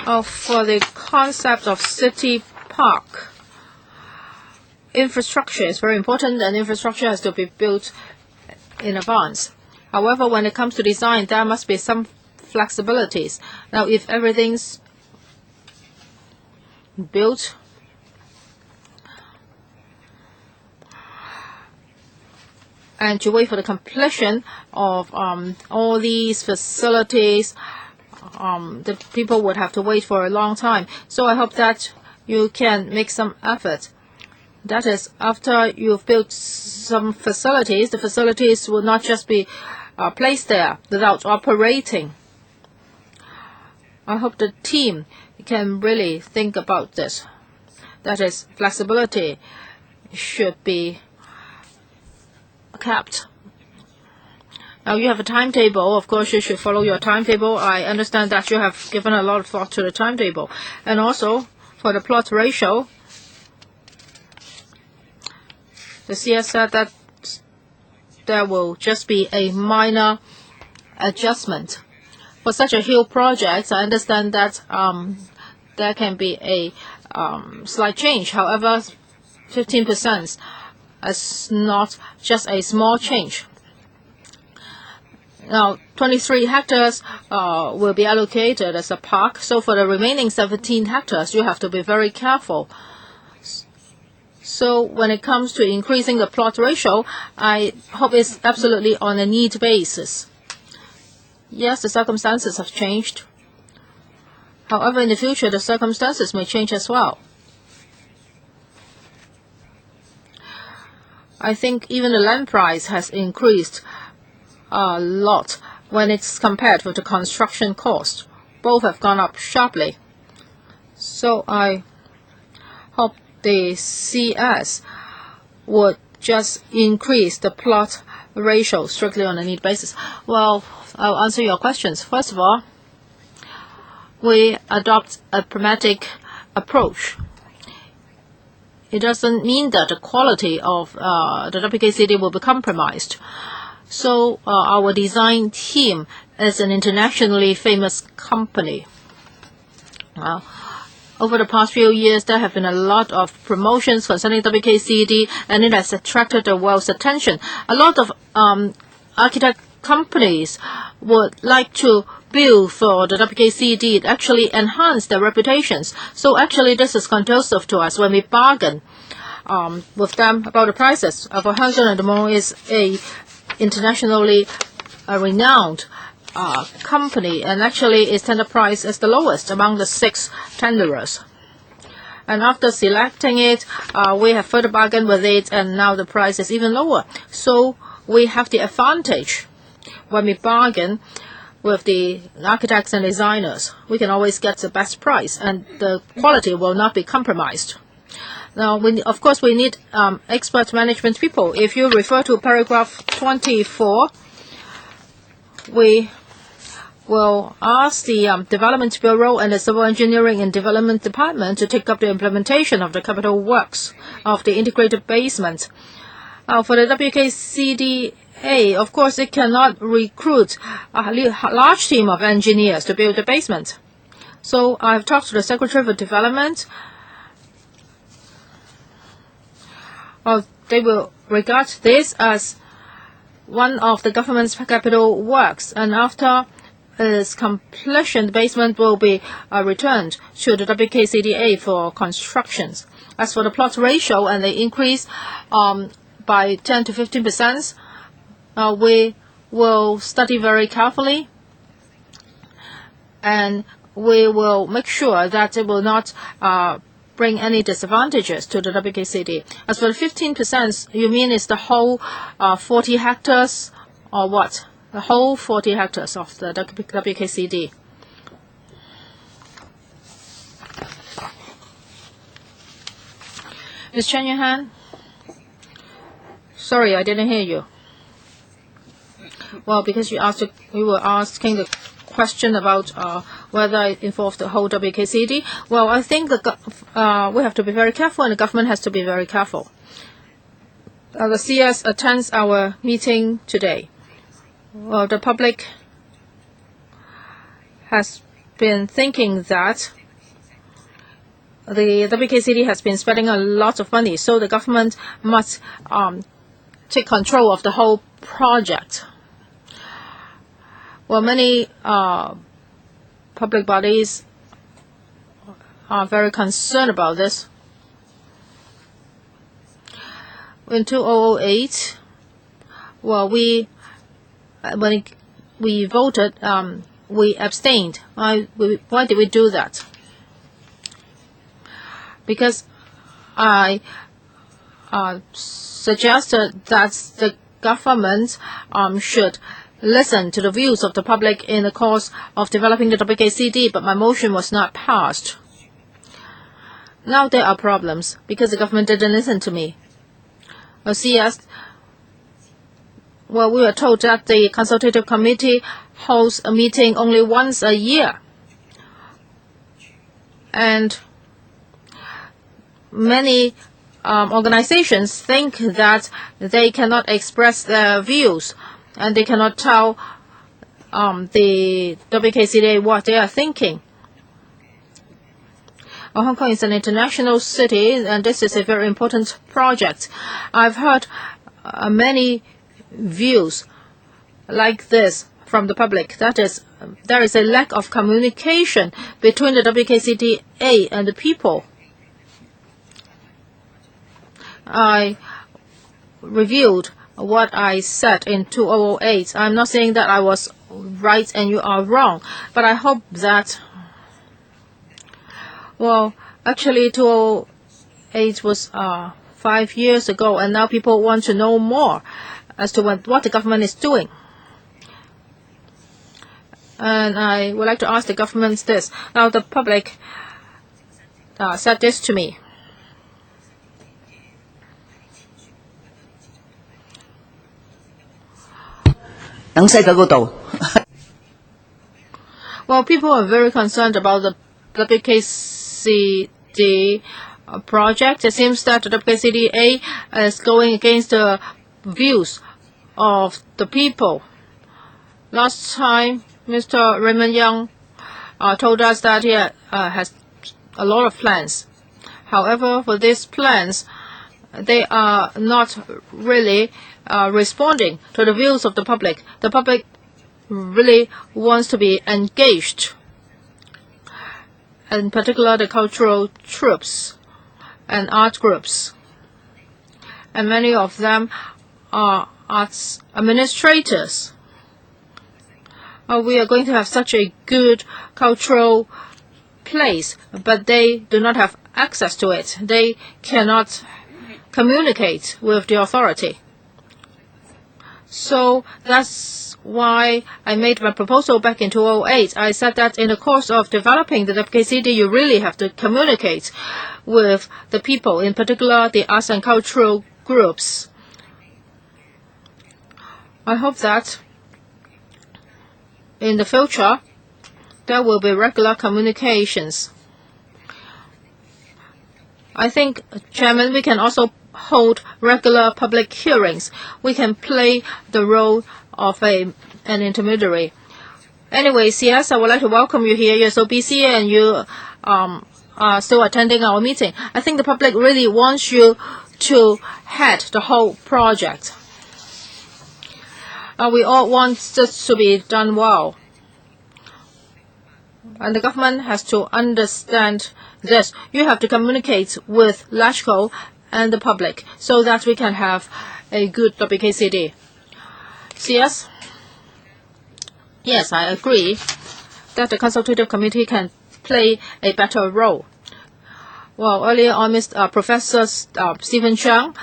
For the concept of city park, infrastructure is very important, and infrastructure has to be built in advance. However, when it comes to design, there must be some flexibilities. Now, if everything's built and to wait for the completion of all these facilities, the people would have to wait for a long time. So I hope that you can make some effort. That is, after you've built some facilities, the facilities will not just be placed there without operating. I hope the team can really think about this. That is, flexibility should be kept. Now, you have a timetable. Of course, you should follow your timetable. I understand that you have given a lot of thought to the timetable. And also, for the plot ratio, the CS said that there will just be a minor adjustment. For such a huge project, I understand that there can be a slight change. However, 15% is not just a small change. Now, 23 hectares will be allocated as a park. So for the remaining 17 hectares, you have to be very careful. So when it comes to increasing the plot ratio, I hope it's absolutely on a need basis. Yes, the circumstances have changed. However, in the future, the circumstances may change as well. I think even the land price has increased a lot when it's compared with the construction cost. Both have gone up sharply. So I hope the CS would just increase the plot ratio strictly on a need basis. Well, I'll answer your questions. First of all, we adopt a pragmatic approach. It doesn't mean that the quality of the W.K.CD will be compromised. So our design team is an internationally famous company. Over the past few years, there have been a lot of promotions concerning W.K.CD, and it has attracted the world's attention. A lot of architect companies would like to build for the W.K.CD. It actually enhanced their reputations. So actually, this is conducive to us when we bargain with them about the prices. For Hangzhou and Mo is a internationally renowned company, and actually its tender price is the lowest among the 6 tenderers. And after selecting it, we have further bargained with it, and now the price is even lower. So we have the advantage when we bargain with the architects and designers. We can always get the best price, and the quality will not be compromised. Now, of course, we need expert management people. If you refer to paragraph 24, we will ask the Development Bureau and the Civil Engineering and Development Department to take up the implementation of the capital works of the integrated basement. For the W.K.CD.A, of course, it cannot recruit a large team of engineers to build the basement. So I've talked to the Secretary for Development. They will regard this as one of the government's capital works, and after its completion, the basement will be returned to the W.K.CD.A for constructions. As for the plot ratio and the increase by 10 to 15%, we will study very carefully, and we will make sure that it will not bring any disadvantages to the W.K.CD. As for the 15%, you mean it's the whole 40 hectares or what? The whole 40 hectares of the W.K.CD. Ms. Chen Yuhan? Sorry, I didn't hear you. Well, because we were asking the question about whether it involved the whole W.K.CD. Well, I think we have to be very careful, and the government has to be very careful. The CS attends our meeting today. Well, the public has been thinking that the W.K.CD has been spending a lot of money, so the government must take control of the whole project. Well, many public bodies are very concerned about this. In 2008, well, when we voted, we abstained. Why did we do that? Because I suggested that the government should listen to the views of the public in the course of developing the W.K.CD, but my motion was not passed. Now there are problems because the government didn't listen to me. CS, well, we were told that the consultative committee holds a meeting only once a year. And many organizations think that they cannot express their views, and they cannot tell the W.K.CD what they are thinking. Hong Kong is an international city, and this is a very important project. I've heard many views like this from the public. That is, there is a lack of communication between the WKCDA and the people. I reviewed what I said in 2008. I'm not saying that I was right and you are wrong, but I hope that, well, actually 2008 was 5 years ago, and now people want to know more as to what the government is doing. And I would like to ask the government this. Now, the public said this to me. Well, people are very concerned about the WKCD project. It seems that the WKCDA is going against the views of the people. Last time, Mr. Raymond Young told us that he has a lot of plans. However, for these plans, they are not really responding to the views of the public. The public really wants to be engaged, in particular the cultural troops and art groups. And many of them are arts administrators. We are going to have such a good cultural place, but they do not have access to it. They cannot communicate with the authority. So that's why I made my proposal back in 2008. I said that in the course of developing the WKCD, you really have to communicate with the people, in particular the arts and cultural groups. I hope that in the future, there will be regular communications. I think, Chairman, we can also hold regular public hearings. We can play the role of an intermediary. Anyway, CS, I would like to welcome you here. You're so busy and you are still attending our meeting. I think the public really wants you to head the whole project. We all want this to be done well. And the government has to understand this. You have to communicate with LegCo and the public so that we can have a good WKCD. CS? Yes, I agree that the Consultative Committee can play a better role. Well, earlier on, Professor Stephen Cheung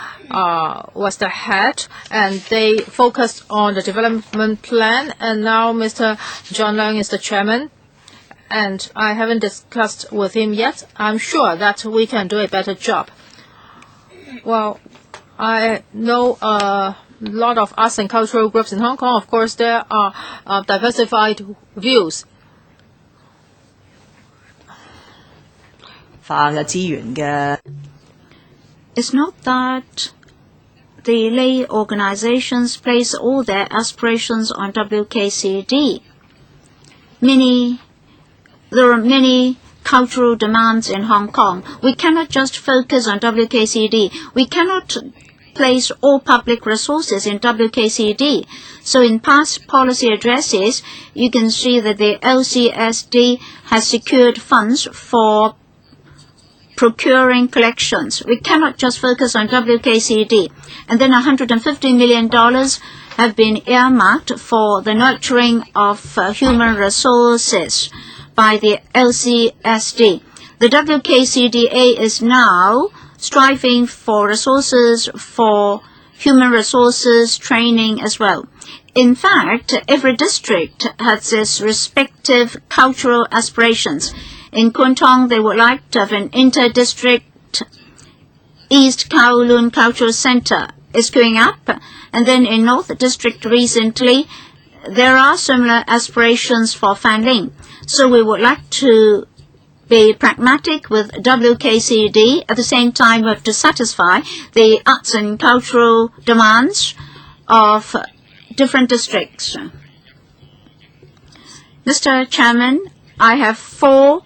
was the head, and they focused on the development plan, and now Mr. John Leung is the chairman. And I haven't discussed with him yet. I'm sure that we can do a better job. Well, I know a lot of arts and cultural groups in Hong Kong. Of course, there are diversified views. It's not that the lay organizations place all their aspirations on WKCD. There are many cultural demands in Hong Kong. We cannot just focus on WKCD. We cannot place all public resources in WKCD. So in past policy addresses, you can see that the LCSD has secured funds for procuring collections. We cannot just focus on WKCD. And then $150 million have been earmarked for the nurturing of human resources by the LCSD. The WKCDA is now striving for resources for human resources training as well. In fact, every district has its respective cultural aspirations. In Kwun Tong, they would like to have an inter-district East Kowloon Cultural Center. It's going up. And then in North District recently, there are similar aspirations for Fanling. So we would like to be pragmatic with WKCD. At the same time, we have to satisfy the arts and cultural demands of different districts. Mr. Chairman, I have 4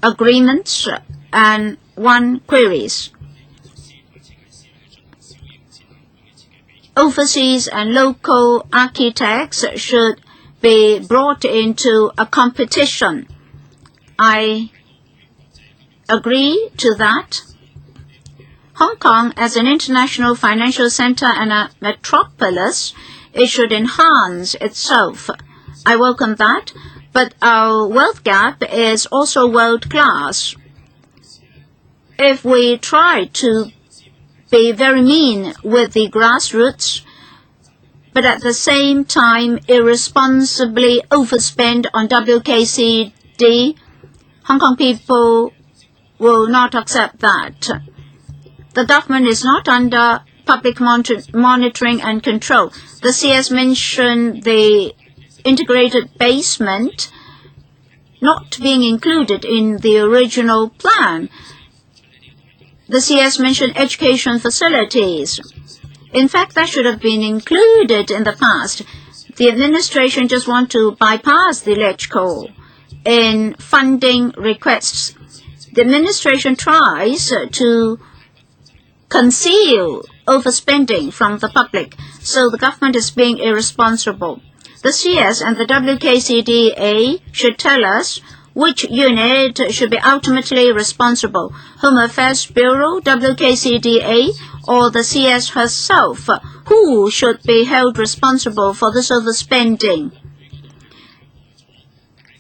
agreements and 1 queries. Overseas and local architects should be brought into a competition. I agree to that. Hong Kong, as an international financial center and a metropolis, it should enhance itself. I welcome that, but our wealth gap is also world-class. If we try to be very mean with the grassroots, but at the same time irresponsibly overspend on W.Kln, Hong Kong people will not accept that. The government is not under public monitoring and control. The CS mentioned the integrated basement not being included in the original plan. The CS mentioned education facilities. In fact, that should have been included in the past. The administration just want to bypass the Legislative in funding requests. The administration tries to conceal overspending from the public, so the government is being irresponsible. The CS and the W.Kln should tell us which unit should be ultimately responsible, Home Affairs Bureau, W.Kln, or the CS herself. Who should be held responsible for this overspending?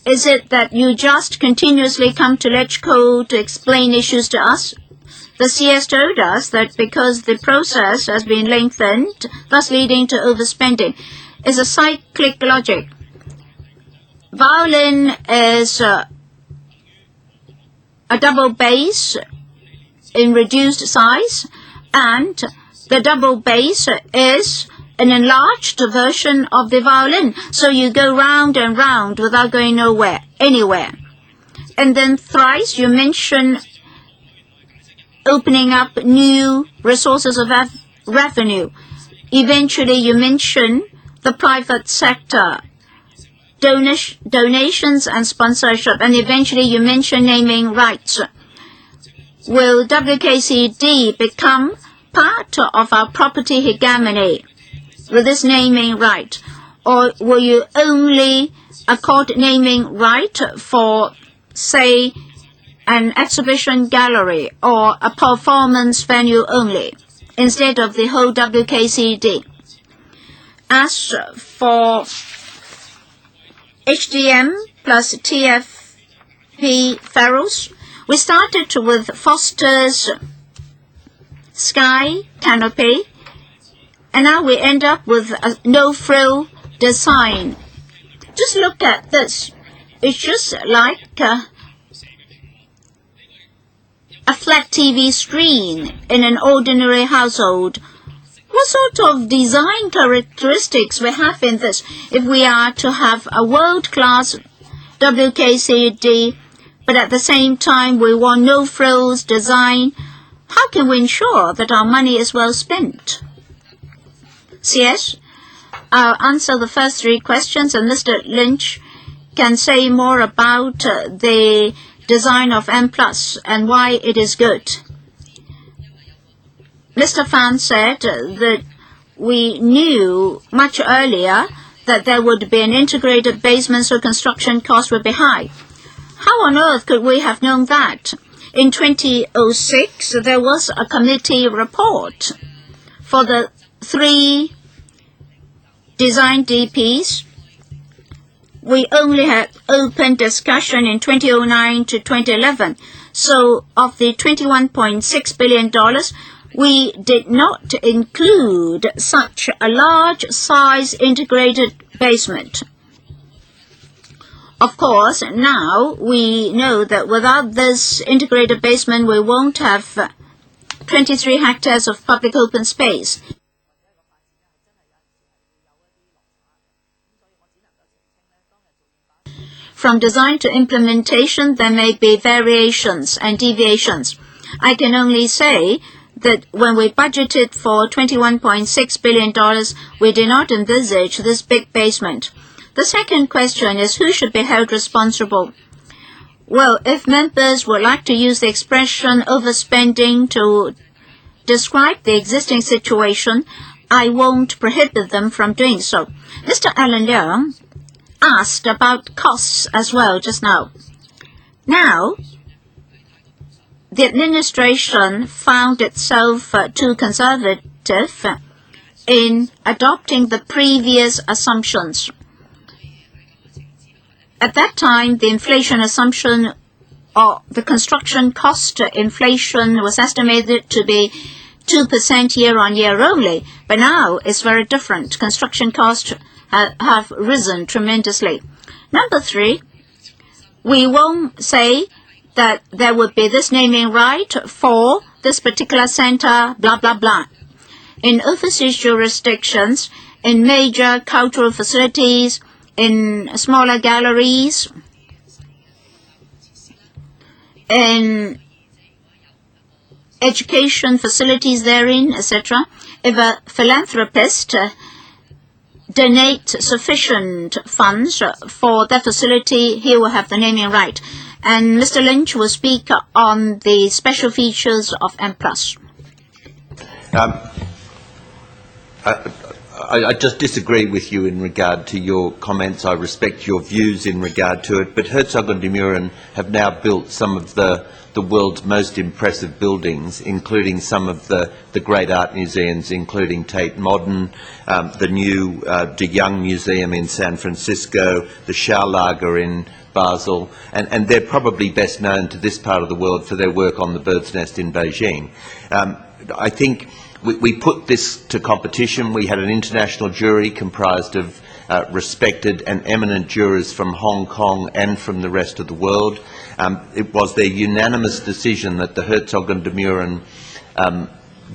Is it that you just continuously come to Legislative to explain issues to us? The CS told us that because the process has been lengthened, thus leading to overspending, is a cyclic logic. Violin is a double bass in reduced size, and the double bass is an enlarged version of the violin. So you go round and round without going anywhere. And then thrice you mention opening up new resources of revenue. Eventually you mention the private sector, donations and sponsorship, and eventually you mention naming rights. Will W.Kln become part of our property hegemony with this naming right, or will you only accord naming right for, say, an exhibition gallery or a performance venue only, instead of the whole W.Kln? As for HDM plus TFP ferals, we started with Foster's Sky Canopy, and now we end up with a no-frill design. Just look at this. It's just like a flat TV screen in an ordinary household. What sort of design characteristics we have in this? If we are to have a world-class W.Kln, but at the same time we want no-frills design, how can we ensure that our money is well spent? CS, I'll answer the first three questions, and Mr. Lynch can say more about the design of M+ and why it is good. Mr. Fan said that we knew much earlier that there would be an integrated basement, so construction costs would be high. How on earth could we have known that? In 2006, there was a committee report for the 3 design DPs. We only had open discussion in 2009 to 2011. So of the $21.6 billion, we did not include such a large size integrated basement. Of course, now we know that without this integrated basement, we won't have 23 hectares of public open space. From design to implementation, there may be variations and deviations. I can only say that when we budgeted for $21.6 billion, we did not envisage this big basement. The second question is who should be held responsible? Well, if members would like to use the expression overspending to describe the existing situation, I won't prohibit them from doing so. Mr. Alan Leung asked about costs as well just now. Now, the administration found itself too conservative in adopting the previous assumptions. At that time, the inflation assumption or the construction cost inflation was estimated to be 2% year-on-year only, but now it's very different. Construction costs have risen tremendously. Number 3, we won't say that there would be this naming right for this particular center, blah, blah, blah. In overseas jurisdictions, in major cultural facilities, in smaller galleries, in education facilities therein, etc. If a philanthropist donates sufficient funds for that facility, he will have the naming right. And Mr. Lynch will speak on the special features of Imple.of. I just disagree with you in regard to your comments. I respect your views in regard to it, but Herzog and de Meuron have now built some of the world's most impressive buildings, including some of the great art museums, including Tate Modern, the new De Young Museum in San Francisco, the Schaulager in Basel, and they're probably best known to this part of the world for their work on the bird's nest in Beijing. I think we put this to competition. We had an international jury comprised of respected and eminent jurors from Hong Kong and from the rest of the world. It was their unanimous decision that the Herzog and de Meuron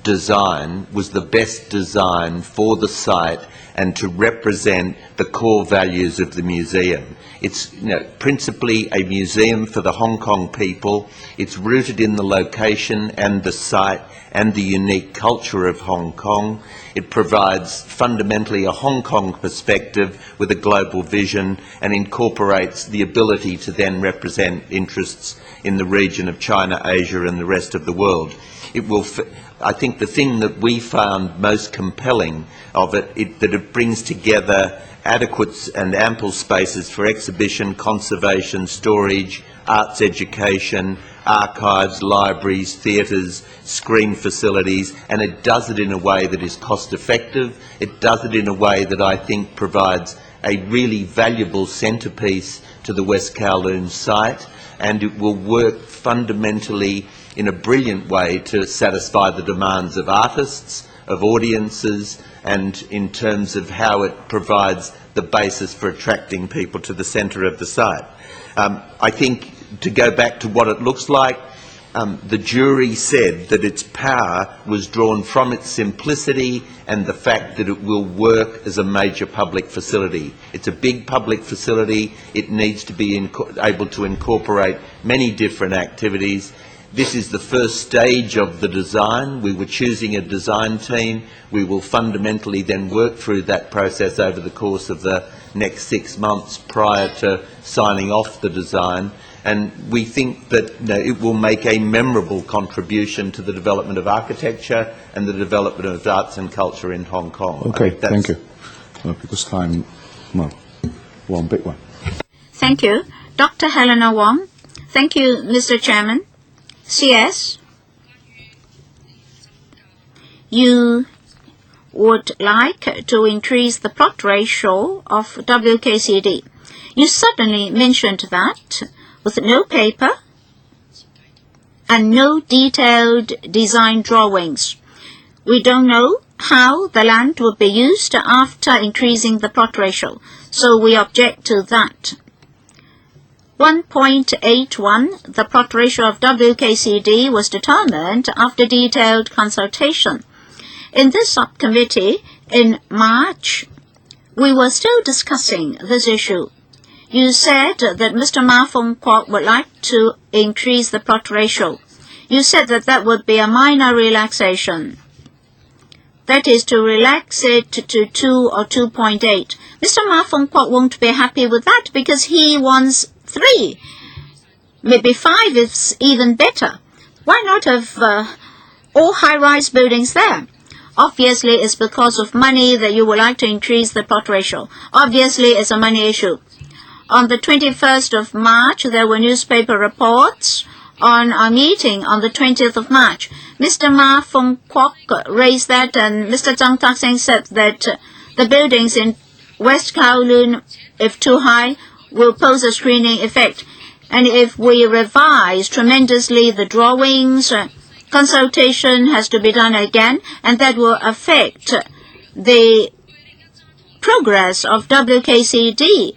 design was the best design for the site and to represent the core values of the museum. It's principally a museum for the Hong Kong people. It's rooted in the location and the site and the unique culture of Hong Kong. It provides fundamentally a Hong Kong perspective with a global vision and incorporates the ability to then represent interests in the region of China, Asia and the rest of the world. It will, I think the thing that we found most compelling of it, that it brings together adequate and ample spaces for exhibition, conservation, storage, arts education, archives, libraries, theatres, screen facilities, and it does it in a way that is cost effective. It does it in a way that I think provides a really valuable centrepiece to the West Kowloon site, and it will work fundamentally in a brilliant way to satisfy the demands of artists, of audiences, and in terms of how it provides the basis for attracting people to the centre of the site. I think, to go back to what it looks like, the jury said that its power was drawn from its simplicity and the fact that it will work as a major public facility. It's a big public facility. It needs to be able to incorporate many different activities. This is the first stage of the design. We were choosing a design team. We will fundamentally then work through that process over the course of the next 6 months prior to signing off the design. And we think that it will make a memorable contribution to the development of architecture and the development of arts and culture in Hong Kong. Okay, thank you. Because time, one big one. Thank you. Dr. Helena Wong. Thank you, Mr. Chairman. CS, you would like to increase the plot ratio of WKCD. You suddenly mentioned that with no paper and no detailed design drawings. We don't know how the land would be used after increasing the plot ratio, so we object to that. 1.81, the plot ratio of WKCD was determined after detailed consultation. In this subcommittee, in March, we were still discussing this issue. You said that Mr. Ma Fung-kwok would like to increase the plot ratio. You said that that would be a minor relaxation. That is to relax it to 2 or 2.8. Mr. Ma Fung-kwok won't be happy with that because he wants 3. Maybe 5 is even better. Why not have all high-rise buildings there? Obviously, it's because of money that you would like to increase the plot ratio. Obviously, it's a money issue. On the 21st of March, there were newspaper reports on our meeting on the 20th of March. Mr. Ma Fong Kwok raised that, and Mr. Zhang Tak-seng said that the buildings in West Kowloon, if too high, will pose a screening effect. And if we revise tremendously the drawings, consultation has to be done again, and that will affect the progress of WKCD.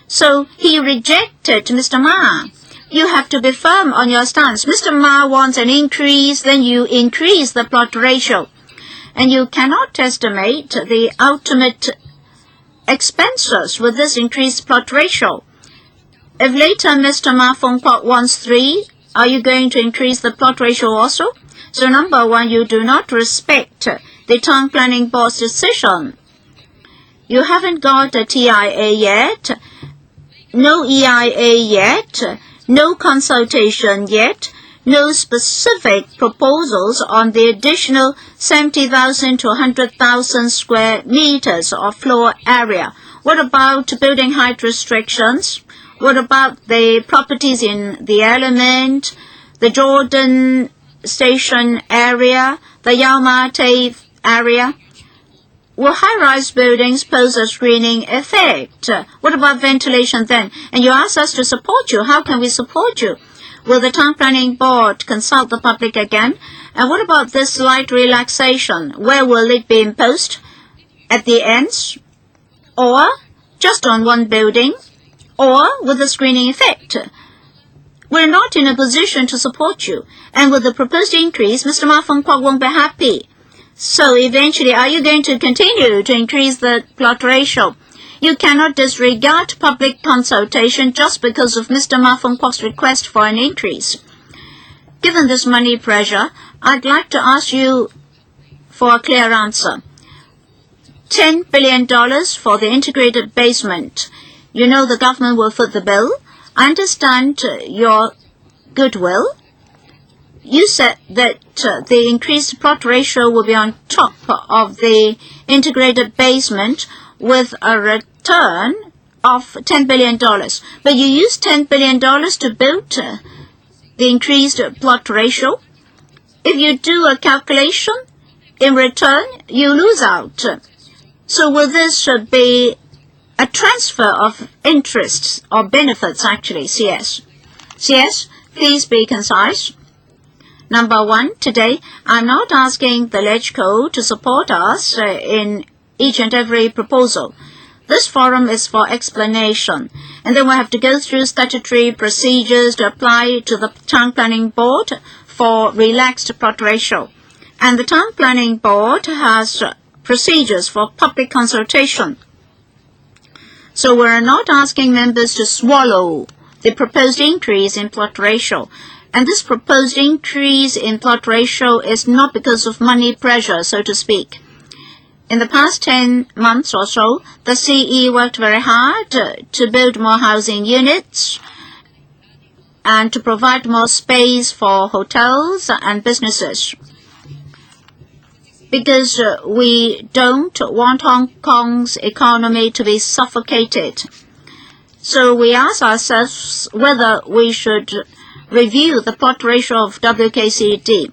So he rejected Mr. Ma. You have to be firm on your stance. Mr. Ma wants an increase, then you increase the plot ratio. And you cannot estimate the ultimate expenses with this increased plot ratio. If later Mr. Ma Fong Kwok wants 3, are you going to increase the plot ratio also? So number 1, you do not respect the Town Planning Board's decision. You haven't got a TIA yet, no EIA yet, no consultation yet, no specific proposals on the additional 70,000 to 100,000 square meters of floor area. What about building height restrictions? What about the properties in the Element, the Jordan Station area, the Yau Ma Tei area? Will high-rise buildings pose a screening effect? What about ventilation then? And you ask us to support you. How can we support you? Will the Town Planning Board consult the public again? And what about this slight relaxation? Where will it be imposed? At the ends? Or just on one building? Or with a screening effect? We're not in a position to support you. And with the proposed increase, Mr. Ma Fong Kwok won't be happy. So eventually, are you going to continue to increase the plot ratio? You cannot disregard public consultation just because of Mr. Ma Fong Kwok's request for an increase. Given this money pressure, I'd like to ask you for a clear answer. $10 billion for the integrated basement. You know the government will foot the bill. I understand your goodwill. You said that the increased plot ratio will be on top of the integrated basement with a return of $10 billion. But you used $10 billion to build the increased plot ratio. If you do a calculation, in return, you lose out. So will this be a transfer of interests or benefits, actually, CS? CS, please be concise. Number 1, today, I'm not asking the LegCo to support us in each and every proposal. This forum is for explanation, and then we have to go through statutory procedures to apply to the Town Planning Board for relaxed plot ratio. And the Town Planning Board has procedures for public consultation. So we're not asking members to swallow the proposed increase in plot ratio. And this proposed increase in plot ratio is not because of money pressure, so to speak. In the past 10 months or so, the CE worked very hard to build more housing units and to provide more space for hotels and businesses. Because we don't want Hong Kong's economy to be suffocated. So we ask ourselves whether we should review the plot ratio of WKCD.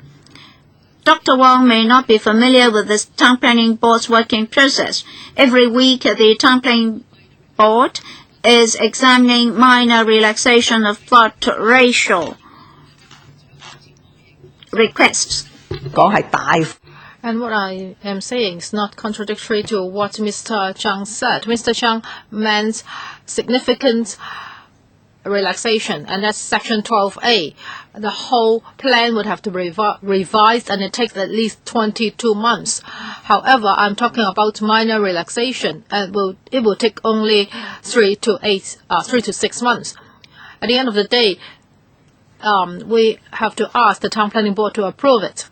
Dr. Wong may not be familiar with the Town Planning Board's working process. Every week, the Town Planning Board is examining minor relaxation of plot ratio requests. And what I am saying is not contradictory to what Mr. Zhang said. Mr. Zhang meant significant relaxation, and that's Section 12A. The whole plan would have to be revised, and it takes at least 22 months. However, I'm talking about minor relaxation, and it will take only 3 to 6 months. At the end of the day, we have to ask the Town Planning Board to approve it.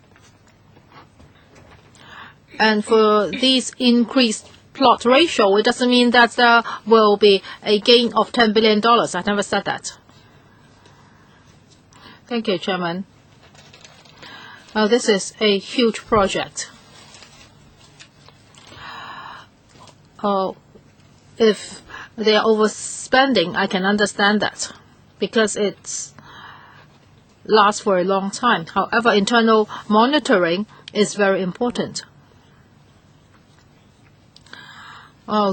And for these increased plot ratio, it doesn't mean that there will be a gain of $10 billion. I never said that. Thank you, Chairman. This is a huge project. If they are overspending, I can understand that, because it lasts for a long time. However, internal monitoring is very important.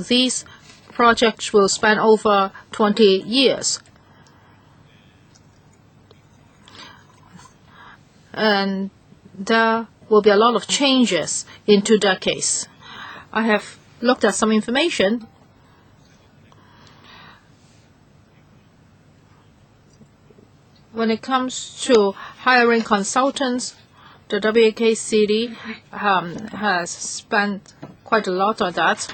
These projects will span over 20 years. And there will be a lot of changes in 2 decades. I have looked at some information. When it comes to hiring consultants, the W.Kln has spent quite a lot on that.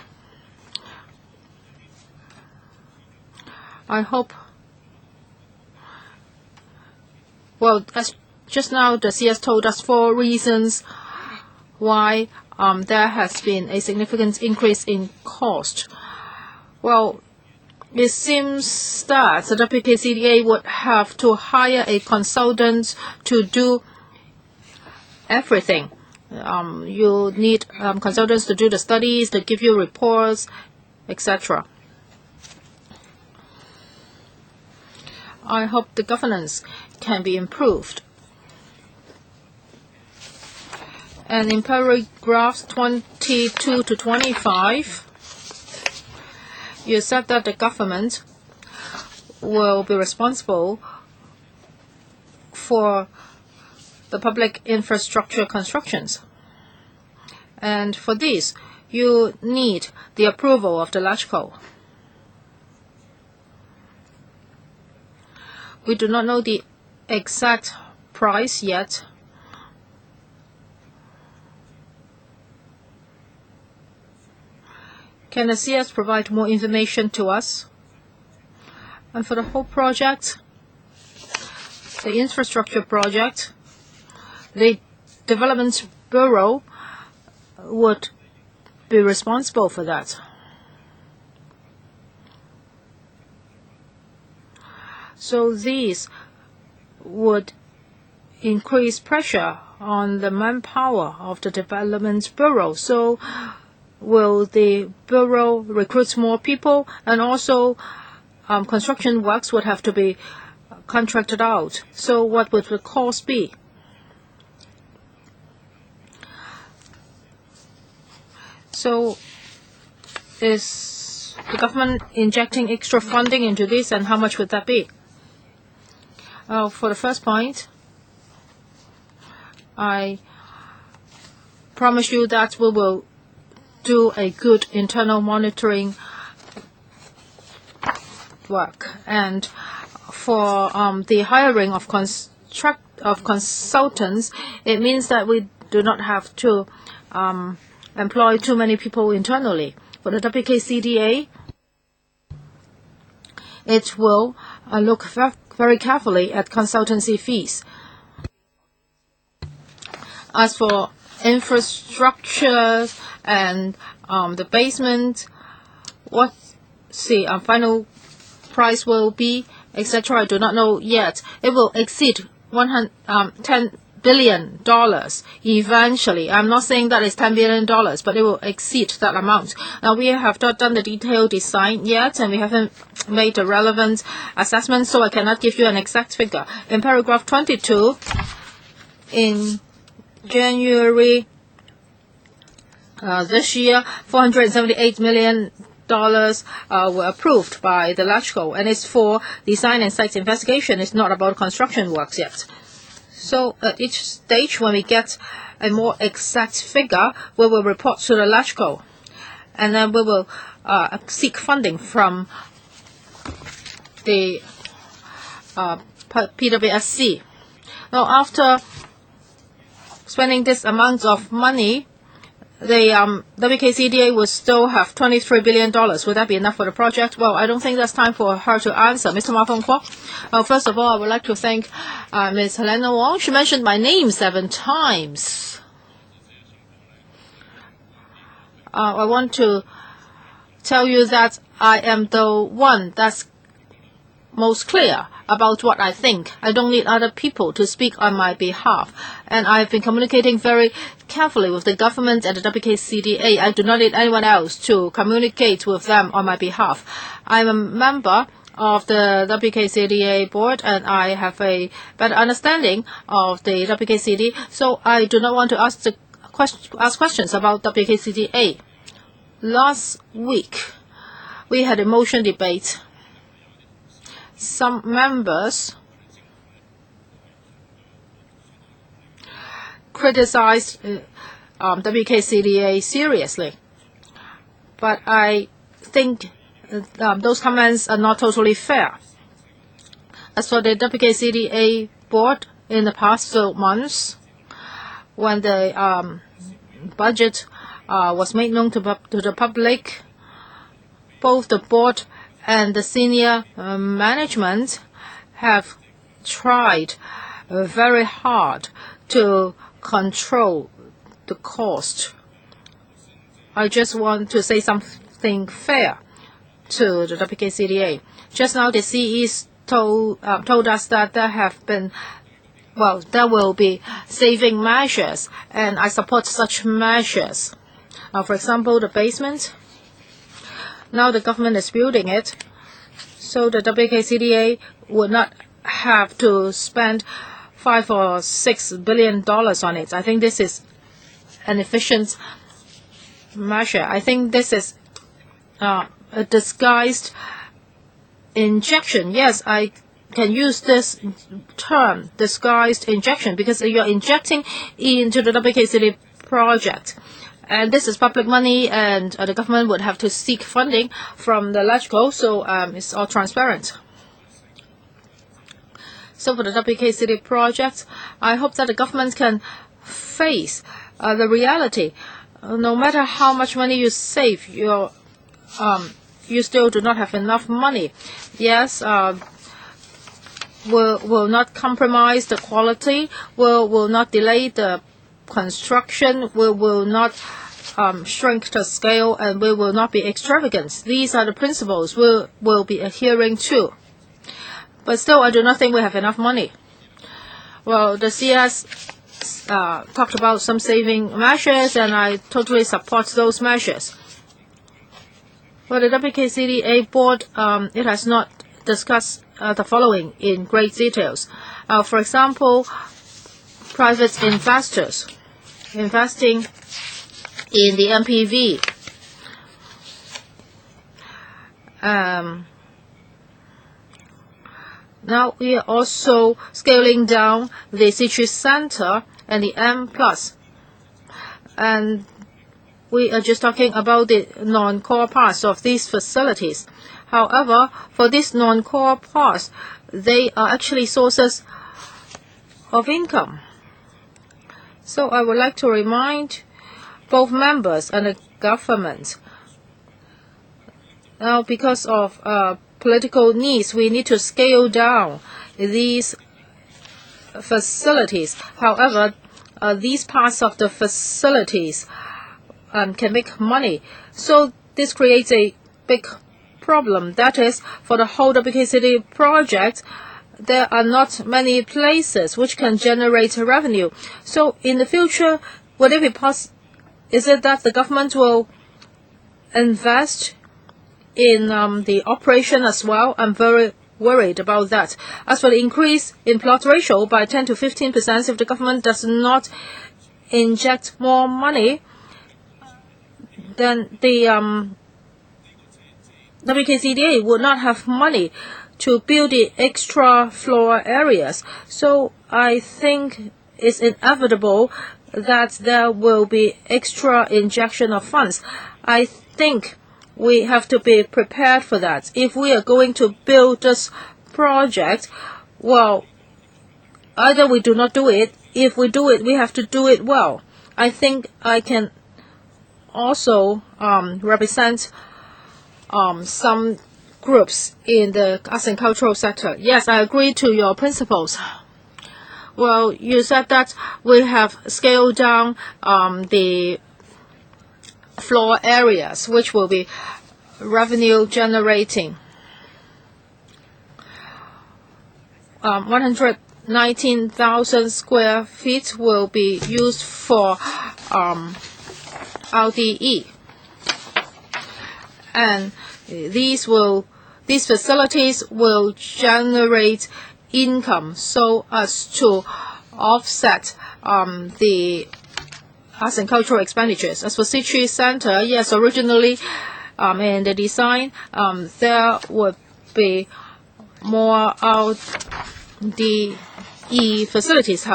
I hope, as just now the CS told us 4 reasons why there has been a significant increase in cost. Well, it seems that the W.Kln would have to hire a consultant to do everything. You need consultants to do the studies, to give you reports, etc. I hope the governance can be improved. And in paragraphs 22 to 25, you said that the government will be responsible for the public infrastructure constructions. And for this, you need the approval of the LegCo. We do not know the exact price yet. Can the CS provide more information to us? And for the whole project, the infrastructure project, the Development Bureau would be responsible for that. So these would increase pressure on the manpower of the Development Bureau. So will the Bureau recruit more people, and also construction works would have to be contracted out. So what would the cost be? So is the government injecting extra funding into this, and how much would that be? For the first point, I promise you that we will do a good internal monitoring work. And for the hiring of consultants, it means that we do not have to employ too many people internally. For the W.Kln, it will look very carefully at consultancy fees. As for infrastructure and the basement, what the final price will be, etc., I do not know yet. It will exceed $10 billion eventually. I'm not saying that it's $10 billion, but it will exceed that amount. Now, we have not done the detailed design yet, and we haven't made a relevant assessment, so I cannot give you an exact figure. In paragraph 22, in January this year, $478 million were approved by the LegCo, and it's for design and site investigation. It's not about construction works yet. So at each stage, when we get a more exact figure, we will report to the LegCo, and then we will seek funding from the PWSC. Now, after spending this amount of money, the W.Kln will still have $23 billion. Would that be enough for the project? Well, I don't think that's time for her to answer. Mr. Ma Fengkuo. First of all, I would like to thank Ms. Helena Wong. She mentioned my name 7 times. I want to tell you that I am the one that's most clear about what I think. I don't need other people to speak on my behalf. And I've been communicating very carefully with the government and the WKCDA. I do not need anyone else to communicate with them on my behalf. I'm a member of the WKCDA board, and I have a better understanding of the WKCD, so I do not want to ask questions about WKCDA. Last week, we had a motion debate. Some members criticized WKCDA seriously, but I think those comments are not totally fair. As for the WKCDA board, in the past few months, when the budget was made known to the public, both the board and the senior management have tried very hard to control the cost. I just want to say something fair to the WKCDA. Just now, the CEs told us that there will be saving measures, and I support such measures. For example, the basement. Now the government is building it, so the WKCDA would not have to spend $5 or $6 billion on it. I think this is an efficient measure. I think this is a disguised injection. Yes, I can use this term, disguised injection, because you're injecting into the W.Kln project. And this is public money, and the government would have to seek funding from the LegCo, so it's all transparent. So for the W.Kln project, I hope that the government can face the reality. No matter how much money you save, you still do not have enough money. Yes, will not compromise the quality, will not delay the construction, will not shrink the scale, and we will not be extravagant. These are the principles we will be adhering to. But still, I do not think we have enough money. Well, the CS talked about some saving measures, and I totally support those measures. For the WKCDA board, it has not discussed the following in great details. For example, private investors investing in the MPV. Now we are also scaling down the City Center and the M+. And we are just talking about the non-core parts of these facilities. However, for these non-core parts, they are actually sources of income. So I would like to remind both members and the government, now because of political needs, we need to scale down these facilities. However, these parts of the facilities can make money. So this creates a big problem. That is, for the whole WKCD project, there are not many places which can generate revenue. So in the future, would it be possible? Is it that the government will invest in the operation as well? I'm very worried about that. As for the increase in plot ratio by 10 to 15%, if the government does not inject more money, then the WKCDA would not have money to build the extra floor areas. So I think it's inevitable that there will be extra injection of funds. I think we have to be prepared for that. If we are going to build this project, well, either we do not do it. If we do it, we have to do it well. I think I can also represent some groups in the arts and cultural sector. Yes, I agree to your principles. Well, you said that we have scaled down the floor areas, which will be revenue generating. 119,000 square feet will be used for RDE. And these facilities will generate income so as to offset the arts and cultural expenditures. As for City Center, yes, originally in the design, there would be more RDE facilities.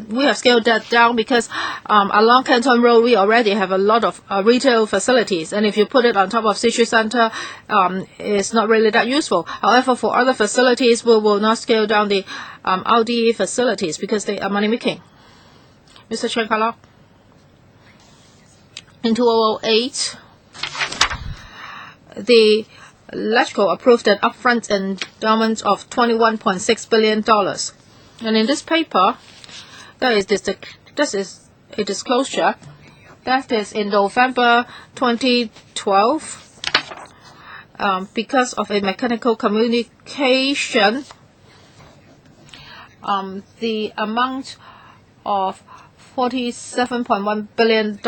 We have scaled that down because along Canton Road we already have a lot of retail facilities, and if you put it on top of City Center, it's not really that useful. However, for other facilities, we will not scale down the RDE facilities because they are money making. Mr. Chen Ka-lok, in 2008, the Legislative approved an upfront endowment of $21.6 billion. And in this paper, this is a disclosure. That is in November 2012. Because of a mechanical communication, the amount of $47.1 billion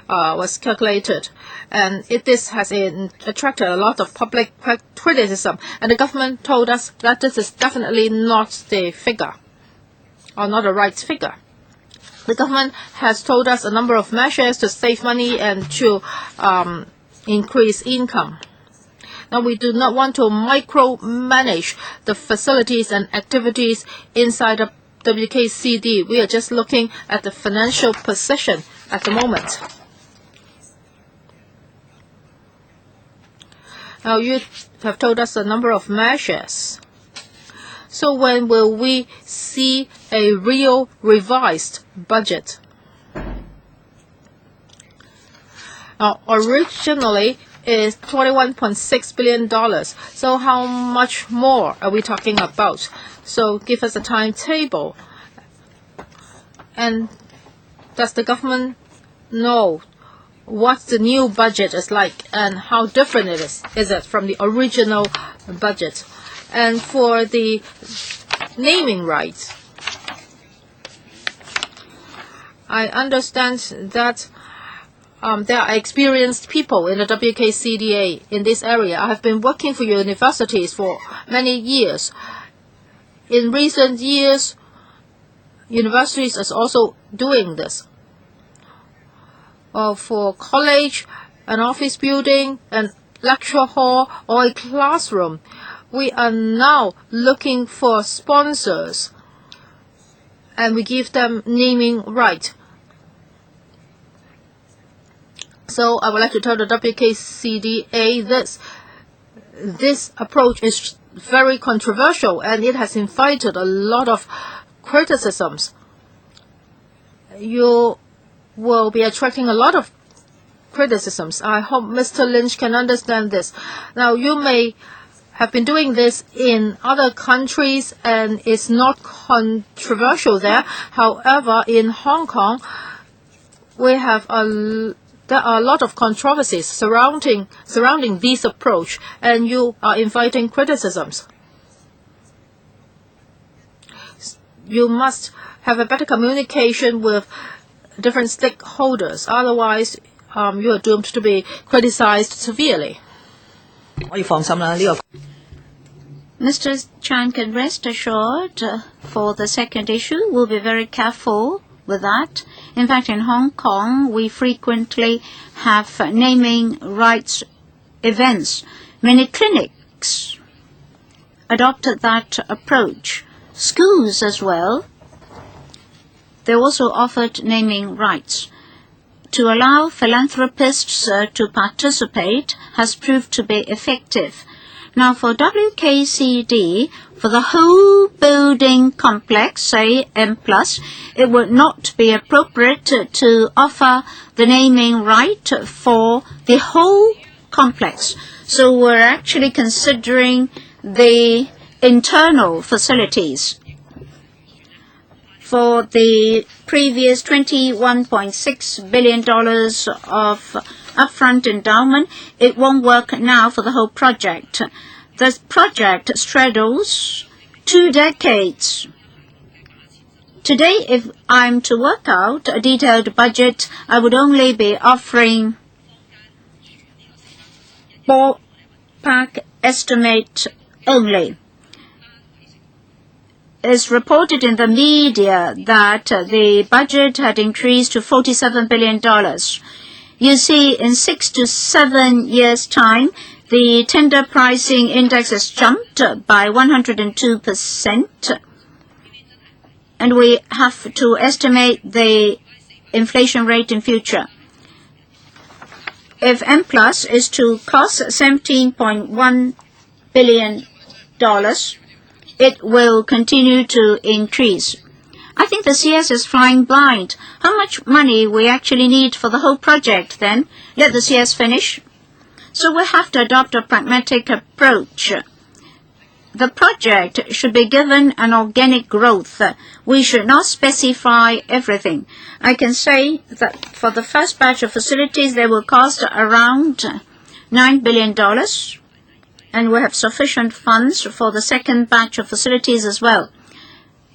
was calculated, and this has attracted a lot of public criticism, and the government told us that this is definitely not the figure, or not the right figure. The government has told us a number of measures to save money and to increase income. Now, we do not want to micromanage the facilities and activities inside the WKCD. We are just looking at the financial position at the moment. Now, you have told us a number of measures. So when will we see a real revised budget? Now, originally, is $21.6 billion. So how much more are we talking about? So give us a timetable. And does the government know what the new budget is like and how different it is it from the original budget? And for the naming rights, I understand that there are experienced people in the WKCDA in this area. I have been working for universities for many years. In recent years, universities are also doing this. For college, an office building, a lecture hall, or a classroom, we are now looking for sponsors, and we give them naming right. So I would like to tell the WKCDA this approach is very controversial, and it has invited a lot of criticisms. You will be attracting a lot of criticisms. I hope Mr. Lynch can understand this. Now, you may have been doing this in other countries, and it's not controversial there. However, in Hong Kong, there are a lot of controversies surrounding this approach, and you are inviting criticisms. You must have a better communication with different stakeholders. Otherwise, you are doomed to be criticized severely. Mr. Chan can rest assured for the second issue, we'll be very careful with that. In fact, in Hong Kong, we frequently have naming rights events. Many clinics adopted that approach. Schools as well, they also offered naming rights. To allow philanthropists to participate has proved to be effective. Now, for WKCD, for the whole building complex, say M+, it would not be appropriate to offer the naming right for the whole complex. So we're actually considering the internal facilities. For the previous $21.6 billion of upfront endowment, it won't work now for the whole project. The project straddles 2 decades. Today, if I'm to work out a detailed budget, I would only be offering ballpark estimate only. It's reported in the media that the budget had increased to $47 billion. You see, in 6 to 7 years' time, the tender pricing index has jumped by 102%. And we have to estimate the inflation rate in future. If Imple.of is to cost $17.1 billion, it will continue to increase. I think the CS is flying blind. How much money we actually need for the whole project then? Let the CS finish. So we have to adopt a pragmatic approach. The project should be given an organic growth. We should not specify everything. I can say that for the first batch of facilities, they will cost around $9 billion, and we have sufficient funds for the second batch of facilities as well.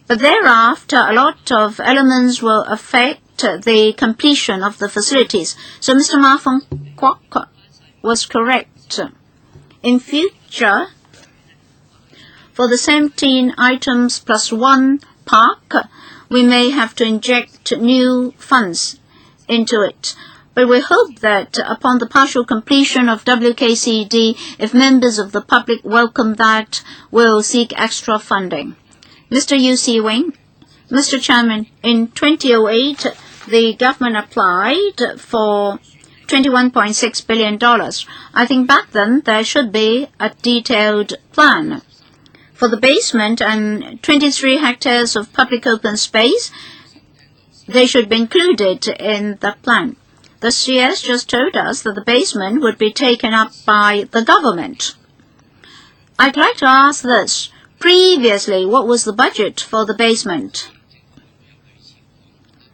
But thereafter, a lot of elements will affect the completion of the facilities. So Mr. Ma Feng Kwok was correct. In future, for the 17 items plus 1 park, we may have to inject new funds into it. But we hope that upon the partial completion of WKCD, if members of the public welcome that, we'll seek extra funding. Mr. Yu Si-wing, Mr. Chairman, in 2008, the government applied for $21.6 billion. I think back then there should be a detailed plan. For the basement and 23 hectares of public open space, they should be included in the plan. The CS just told us that the basement would be taken up by the government. I'd like to ask this. Previously, what was the budget for the basement?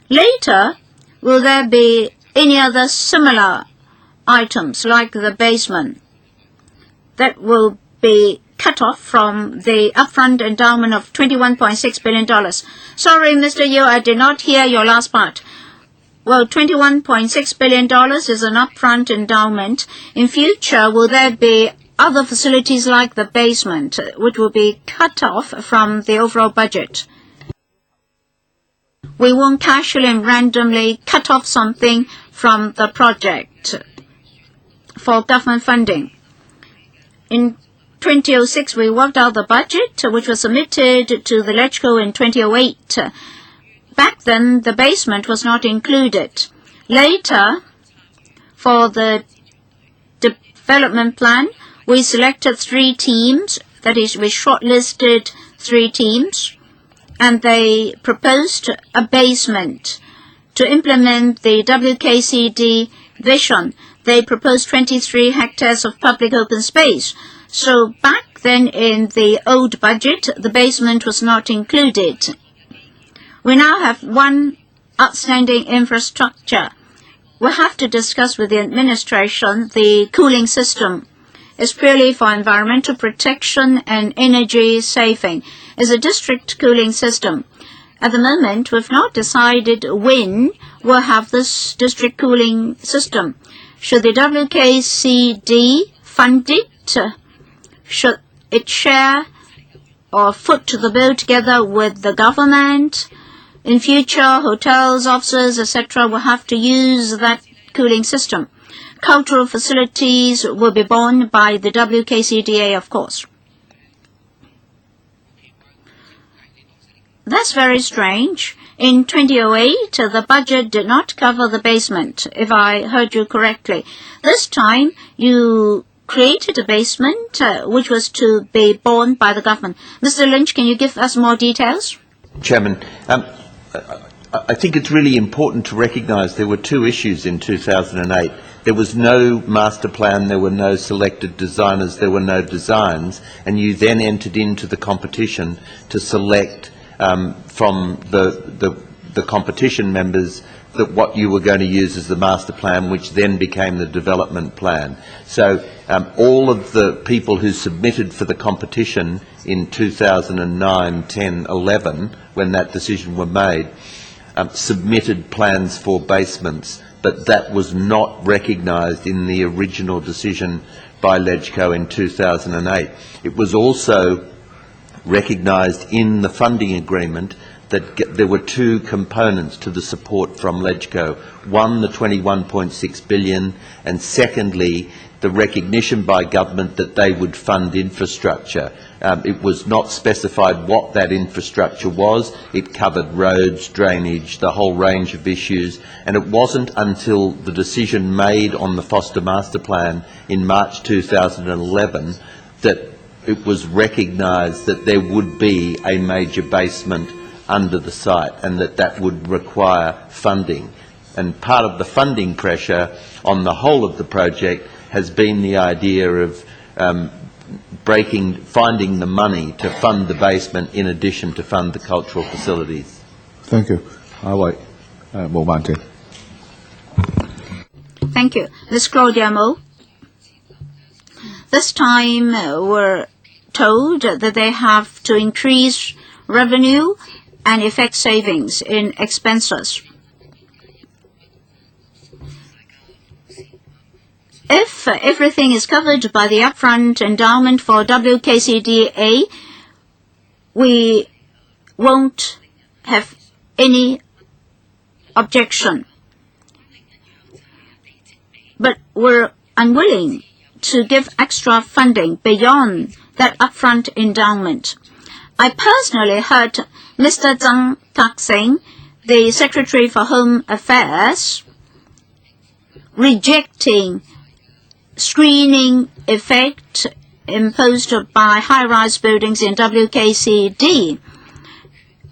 Later, will there be any other similar items like the basement that will be cut off from the upfront endowment of $21.6 billion? Sorry, Mr. Yu, I did not hear your last part. Well, $21.6 billion is an upfront endowment. In future, will there be other facilities like the basement which will be cut off from the overall budget? We won't casually and randomly cut off something from the project for government funding. In 2006, we worked out the budget, which was submitted to the LegCo in 2008. Back then, the basement was not included. Later, for the development plan, we selected 3 teams, that is, we shortlisted 3 teams, and they proposed a basement to implement the WKCD vision. They proposed 23 hectares of public open space. So back then in the old budget, the basement was not included. We now have one outstanding infrastructure. We have to discuss with the administration the cooling system. It's purely for environmental protection and energy saving. It's a district cooling system. At the moment, we've not decided when we'll have this district cooling system. Should the WKCD fund it? Should it share or foot the bill together with the government? In future, hotels, offices, etc. will have to use that cooling system. Cultural facilities will be borne by the WKCDA, of course. That's very strange. In 2008, the budget did not cover the basement, if I heard you correctly. This time, you created a basement which was to be borne by the government. Mr. Lynch, can you give us more details? Chairman, I think it's really important to recognise there were 2 issues in 2008. There was no master plan, there were no selected designers, there were no designs, and you then entered into the competition to select from the the competition members that what you were going to use as the master plan, which then became the development plan. So all of the people who submitted for the competition in 2009, 10, 11, when that decision were made, submitted plans for basements, but that was not recognised in the original decision by LegCo in 2008. It was also recognised in the funding agreement that there were two components to the support from LegCo. One, the 21.6 billion, and secondly, the recognition by government that they would fund infrastructure. It was not specified what that infrastructure was. It covered roads, drainage, the whole range of issues, and it wasn't until the decision made on the Foster Master Plan in March 2011 that it was recognised that there would be a major basement under the site and that would require funding. And part of the funding pressure on the whole of the project has been the idea of finding the money to fund the basement in addition to fund the cultural facilities. Thank you. Wait. Thank you. Ms. Claudia Mo. This time we're told that they have to increase revenue and effect savings in expenses. If everything is covered by the upfront endowment for WKCDA, we won't have any objection. But we're unwilling to give extra funding beyond that upfront endowment. I personally heard Mr. Zhang Tak-sing, the Secretary for Home Affairs, rejecting screening effect imposed by high-rise buildings in WKCD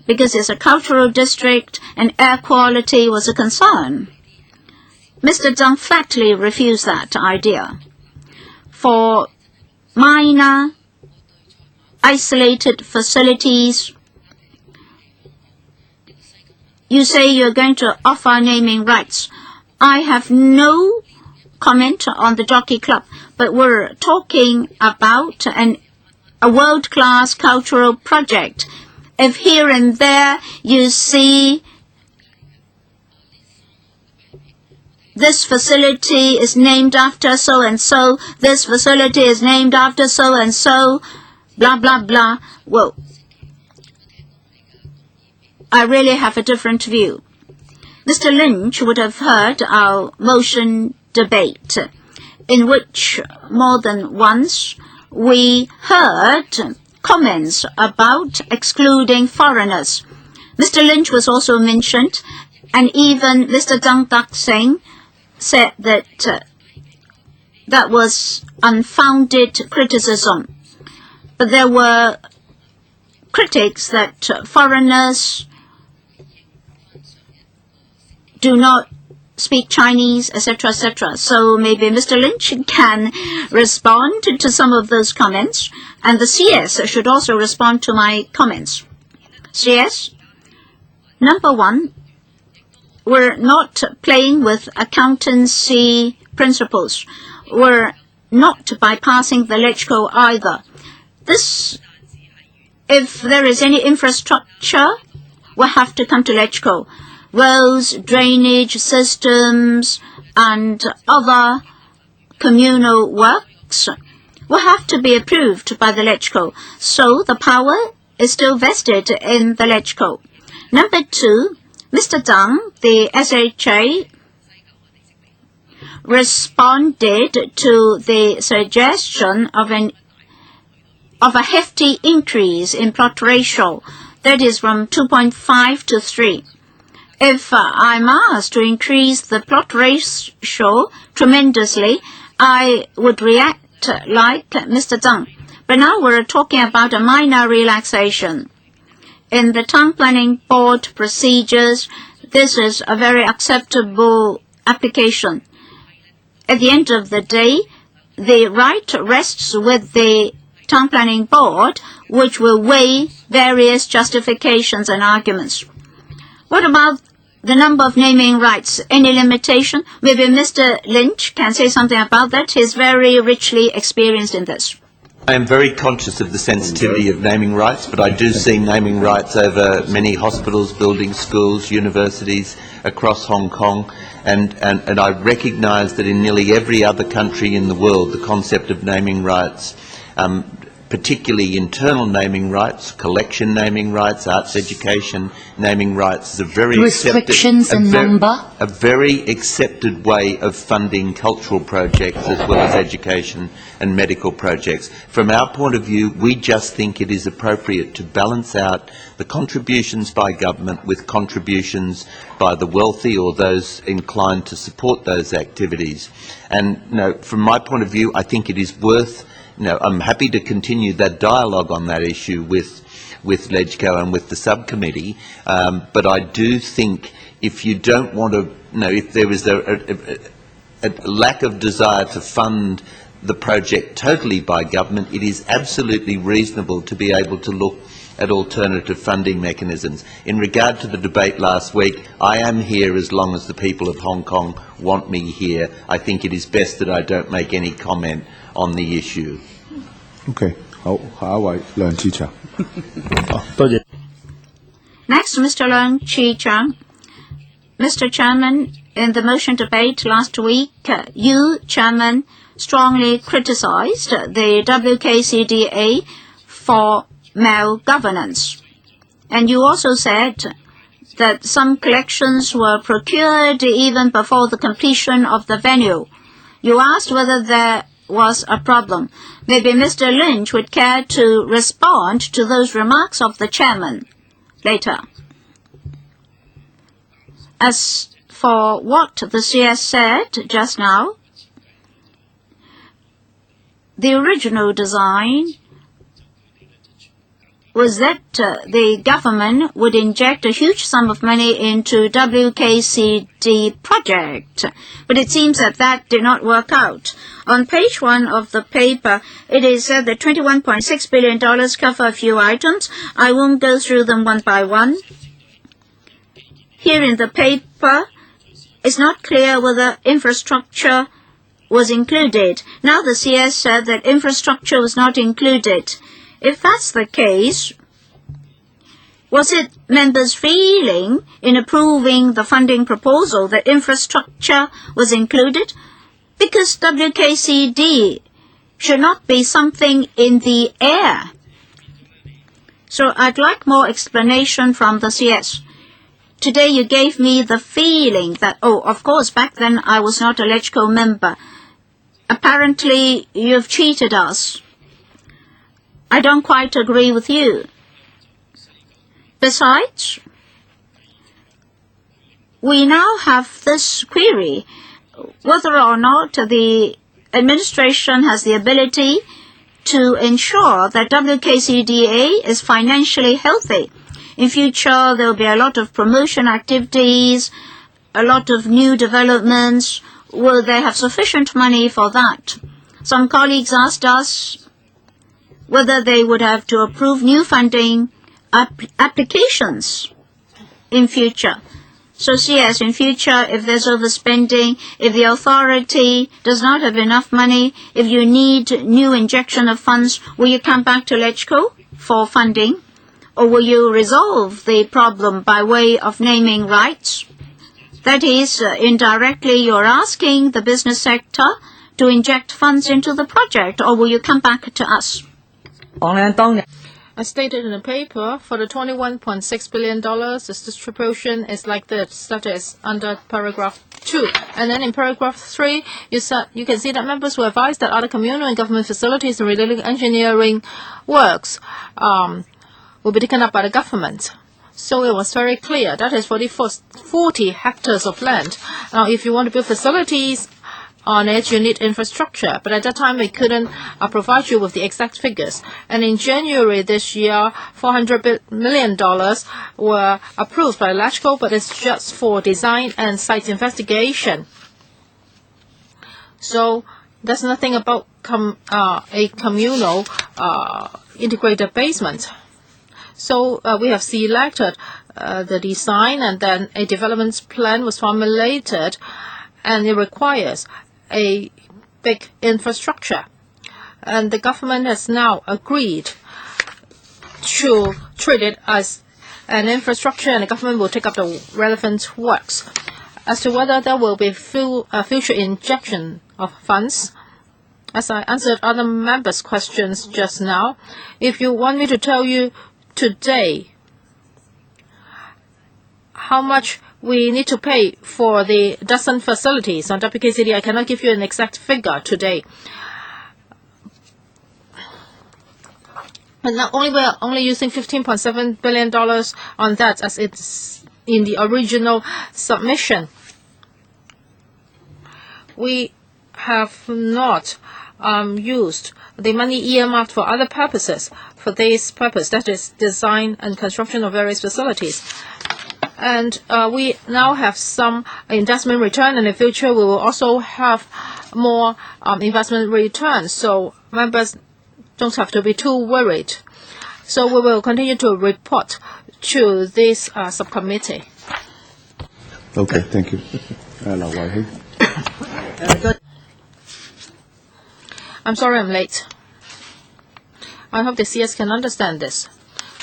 because it's a cultural district and air quality was a concern. Mr. Zhang flatly refused that idea. For minor, isolated facilities, you say you're going to offer naming rights. I have no comment on the Jockey Club, but we're talking about a world-class cultural project. If here and there you see this facility is named after so-and-so, this facility is named after so-and-so, blah, blah, blah, well, I really have a different view. Mr. Lynch would have heard our motion debate, in which more than once we heard comments about excluding foreigners. Mr. Lynch was also mentioned, and even Mr. Zhang Tak-sing said that that was unfounded criticism. But there were critics that foreigners do not speak Chinese, etc., etc. So maybe Mr. Lynch can respond to some of those comments, and the CS should also respond to my comments. CS, number one, we're not playing with accountancy principles. We're not bypassing the LegCo either. If there is any infrastructure, we'll have to come to LegCo. Roads, drainage systems, and other communal works will have to be approved by the LegCo. So the power is still vested in the LegCo. Number two, Mr. Zhang, the SHA, responded to the suggestion of a hefty increase in plot ratio, that is from 2.5 to 3. If I'm asked to increase the plot ratio tremendously, I would react like Mr. Zhang. But now we're talking about a minor relaxation. In the Town Planning Board procedures, this is a very acceptable application. At the end of the day, the right rests with the Town Planning Board, which will weigh various justifications and arguments. What about the number of naming rights? Any limitation? Maybe Mr. Lynch can say something about that. He's very richly experienced in this. I am very conscious of the sensitivity of naming rights, but I do see naming rights over many hospitals, buildings, schools, universities across Hong Kong, and I recognise that in nearly every other country in the world, the concept of naming rights, particularly internal naming rights, collection naming rights, arts education naming rights, is a very restrictions in number. A very accepted way of funding cultural projects as well as education and medical projects. From our point of view, we just think it is appropriate to balance out the contributions by government with contributions by the wealthy or those inclined to support those activities. And from my point of view, I think it is worth, I'm happy to continue that dialogue on that issue with LegCo and with the subcommittee, but I do think if you don't want to, if there is a lack of desire to fund the project totally by government, it is absolutely reasonable to be able to look at alternative funding mechanisms. In regard to the debate last week, I am here as long as the people of Hong Kong want me here. I think it is best that I don't make any comment on the issue. OK， 好，下一位梁志祥。多謝。 Next, Mr. Leung Chi-Chang. Mr. Chairman, in the motion debate last week, you, Chairman, strongly criticized the WKCDA for malgovernance. And you also said that some collections were procured even before the completion of the venue. You asked whether there was a problem. Maybe Mr. Lynch would care to respond to those remarks of the chairman later. As for what the CS said just now, the original design was that the government would inject a huge sum of money into W.Kln but it seems that did not work out. On page 1 of the paper, it is said that $21.6 billion cover a few items. I won't go through them one by one. Here in the paper, it's not clear whether infrastructure was included. Now the CS said that infrastructure was not included. If that's the case, was it members' feeling in approving the funding proposal that infrastructure was included? Because WKCD should not be something in the air. So I'd like more explanation from the CS. Today you gave me the feeling that, of course, back then I was not a LegCo member. Apparently you've cheated us. I don't quite agree with you. Besides, we now have this query, whether or not the administration has the ability to ensure that WKCDA is financially healthy. In future, there will be a lot of promotion activities, a lot of new developments. Will they have sufficient money for that? Some colleagues asked us whether they would have to approve new funding applications in future. So CS, in future, if there's overspending, if the authority does not have enough money, if you need new injection of funds, will you come back to LegCo for funding? Or will you resolve the problem by way of naming rights? That is, indirectly you're asking the business sector to inject funds into the project, or will you come back to us? As stated in the paper, for the $21.6 billion, the distribution is like this. That is under paragraph 2. And then in paragraph 3, you can see that members were advised that other communal and government facilities and related engineering works will be taken up by the government. So it was very clear. That is for the first 40 hectares of land. Now, if you want to build facilities on it, you need infrastructure. But at that time, we couldn't provide you with the exact figures. And in January this year, $400 million were approved by LegCo, but it's just for design and site investigation. So there's nothing about a communal integrated basement. So we have selected the design, and then a development plan was formulated, and it requires a big infrastructure. And the government has now agreed to treat it as an infrastructure, and the government will take up the relevant works. As to whether there will be future injection of funds, as I answered other members' questions just now, if you want me to tell you today how much we need to pay for the dozen facilities on W.K.City, I cannot give you an exact figure today. And not only we're only using $15.7 billion on that, as it's in the original submission. We have not used the money earmarked for other purposes for this purpose, that is design and construction of various facilities. And we now have some investment return. In the future, we will also have more investment returns. So members don't have to be too worried. So we will continue to report to this subcommittee. Okay, thank you. I'm sorry I'm late. I hope the CS can understand this.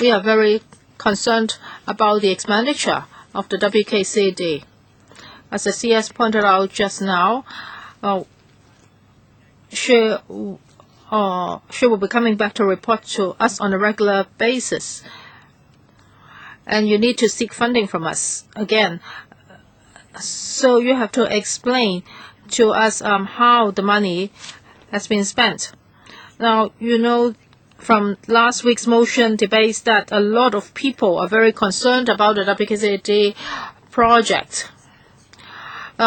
We are very concerned about the expenditure of the W.K.City. As the CS pointed out just now, she will be coming back to report to us on a regular basis. And you need to seek funding from us again. So you have to explain to us how the money has been spent. Now, you know from last week's motion debates that a lot of people are very concerned about the W.K.City project.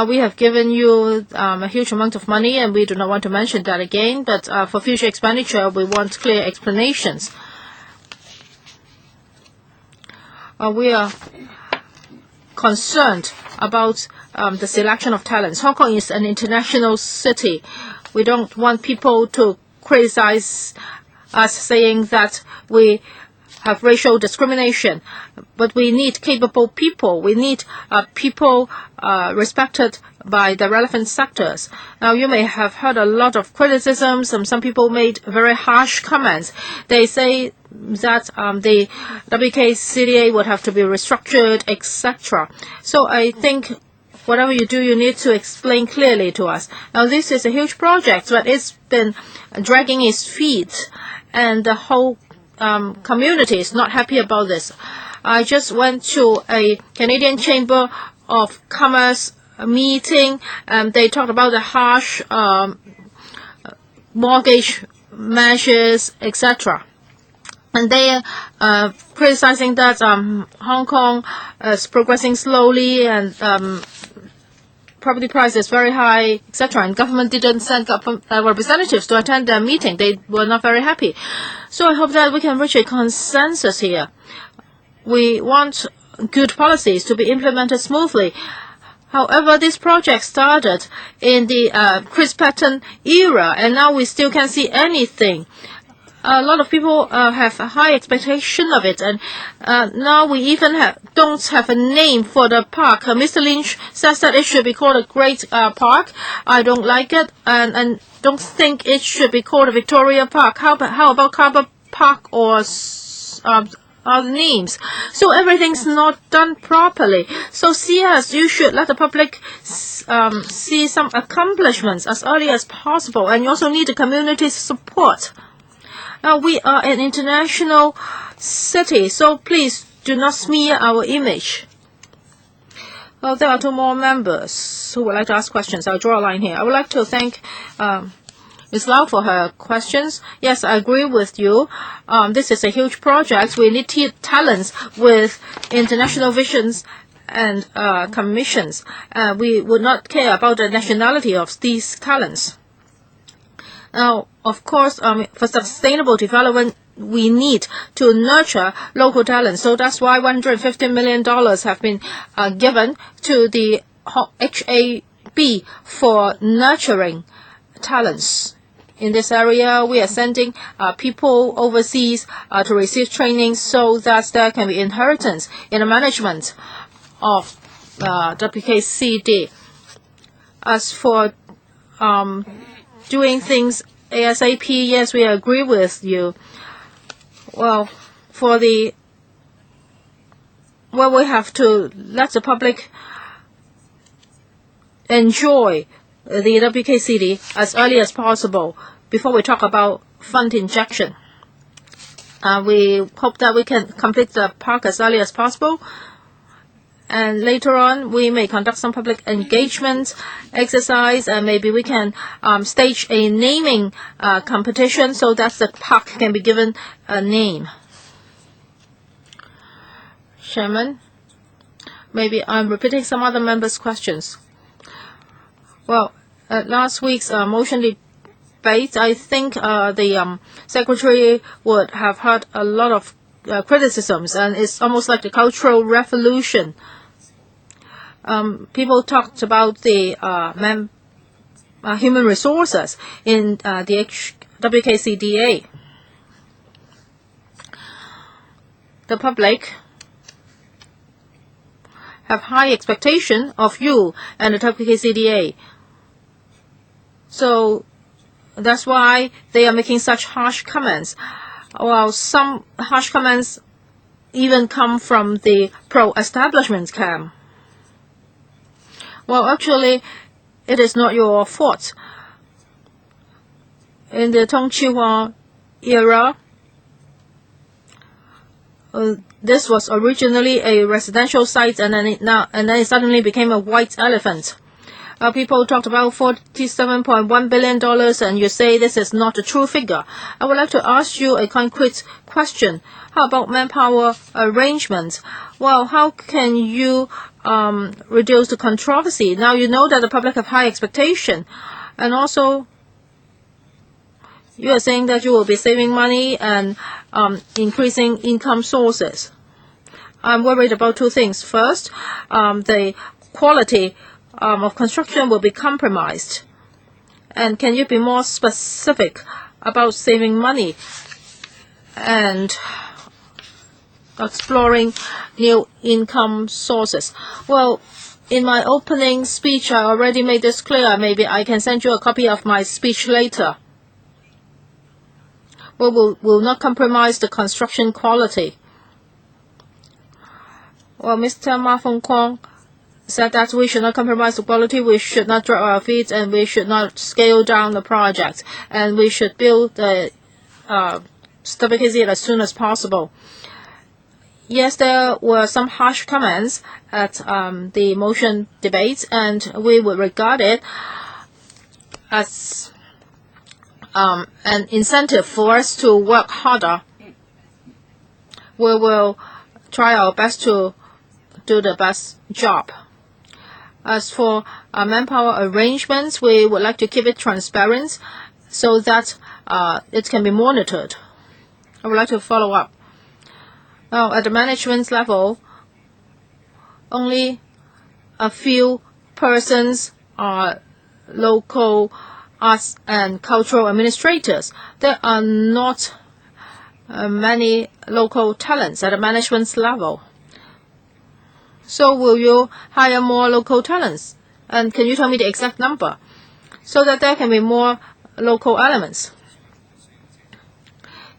We have given you a huge amount of money, and we do not want to mention that again, but for future expenditure, we want clear explanations. We are concerned about the selection of talents. Hong Kong is an international city. We don't want people to criticize us saying that we have racial discrimination, but we need capable people. We need people respected by the relevant sectors. Now, you may have heard a lot of criticisms, and some people made very harsh comments. They say that the W.K.City would have to be restructured, etc. So I think whatever you do, you need to explain clearly to us. Now, this is a huge project, but it's been dragging its feet, and the whole community is not happy about this. I just went to a Canadian Chamber of Commerce meeting, and they talked about the harsh mortgage measures, etc. And they are criticizing that Hong Kong is progressing slowly, and property price is very high, etc. And government didn't send representatives to attend their meeting. They were not very happy. So I hope that we can reach a consensus here. We want good policies to be implemented smoothly. However, this project started in the Chris Patten era, and now we still can't see anything. A lot of people have a high expectation of it, and now we even don't have a name for the park. Mr. Lynch says that it should be called a great park. I don't like it, and don't think it should be called a Victoria Park. How about Carver Park or other names? So everything's not done properly. So CS, you should let the public see some accomplishments as early as possible, and you also need the community's support. Now, we are an international city, so please do not smear our image. Well, there are two more members who would like to ask questions. I'll draw a line here. I would like to thank Ms. Lau for her questions. Yes, I agree with you. This is a huge project. We need talents with international visions and commissions. We would not care about the nationality of these talents. Now, of course, for sustainable development, we need to nurture local talents. So that's why $150 million have been given to the HAB for nurturing talents in this area. We are sending people overseas to receive training so that there can be inheritance in the management of WKCD. As for doing things ASAP, yes, we agree with you. Well, we have to let the public enjoy the WKCD as early as possible before we talk about fund injection. We hope that we can complete the park as early as possible. And later on, we may conduct some public engagement exercise, and maybe we can stage a naming competition so that the park can be given a name. Chairman, maybe I'm repeating some other members' questions. Well, at last week's motion debate, I think the Secretary would have heard a lot of criticisms, and it's almost like the Cultural Revolution. People talked about the human resources in the WKCDA. The public have high expectation of you and the WKCDA. So that's why they are making such harsh comments. Well, some harsh comments even come from the pro-establishment camp. Well, actually, it is not your fault. In the Tong Chi-hua era, this was originally a residential site, and then it suddenly became a white elephant. People talked about $47.1 billion, and you say this is not a true figure. I would like to ask you a concrete question. How about manpower arrangements? Well, how can you reduce the controversy? Now you know that the public have high expectation, and also you are saying that you will be saving money and increasing income sources. I'm worried about two things. First, the quality of construction will be compromised. And can you be more specific about saving money and exploring new income sources? Well, in my opening speech, I already made this clear. Maybe I can send you a copy of my speech later. We will not compromise the construction quality. Well, Mr. Ma Feng-kwong said that we should not compromise the quality, we should not drag our feet, and we should not scale down the project, and we should build the WKZ as soon as possible. Yes, there were some harsh comments at the motion debate, and we would regard it as an incentive for us to work harder. We will try our best to do the best job. As for manpower arrangements, we would like to keep it transparent so that it can be monitored. I would like to follow up. Now, at the management level, only a few persons are local arts and cultural administrators. There are not many local talents at the management level. So will you hire more local talents? And can you tell me the exact number so that there can be more local elements?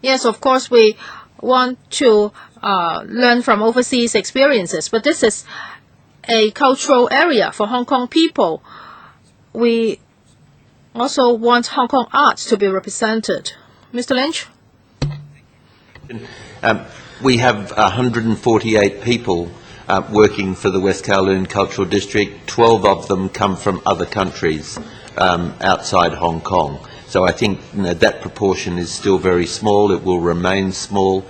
Yes, of course, we want to learn from overseas experiences, but this is a cultural area for Hong Kong people. We also want Hong Kong arts to be represented. Mr. Lynch? We have 148 people working for the West Kowloon Cultural District. 12 of them come from other countries outside Hong Kong. So I think that proportion is still very small. It will remain small.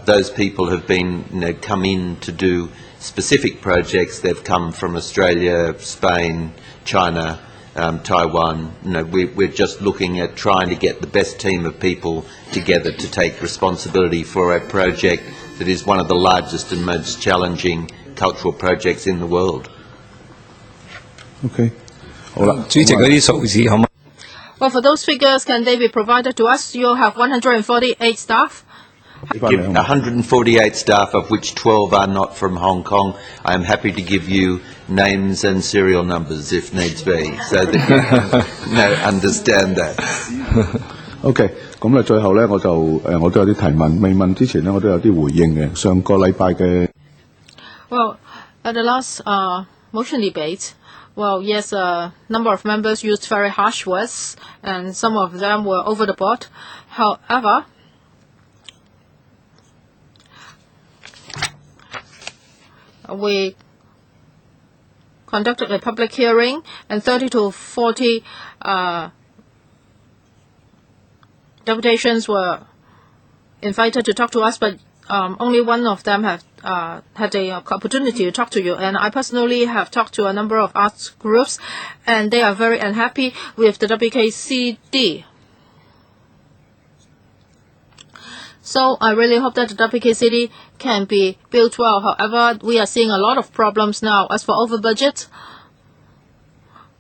Those people have been come in to do specific projects. They've come from Australia, Spain, China, Taiwan. We're just looking at trying to get the best team of people together to take responsibility for a project that is one of the largest and most challenging cultural projects in the world. Okay. Well, for those figures, can they be provided to us? You have 148 staff. Give 148 staff, of which 12 are not from Hong Kong. I am happy to give you names and serial numbers if needs be, so that you understand that. OK， 咁咧最後咧我都有啲提問，未問之前咧我都有啲回應嘅。上個禮拜嘅 Well, at the last motion debate, well, yes, a number of members used very harsh words, and some of them were over the board. However, we conducted a public hearing, and 30 to 40 deputations were invited to talk to us, but only one of them have had the opportunity to talk to you. And I personally have talked to a number of arts groups, and they are very unhappy with the WKCD. So I really hope that the WKCD can be built well. However, we are seeing a lot of problems now. As for over budget,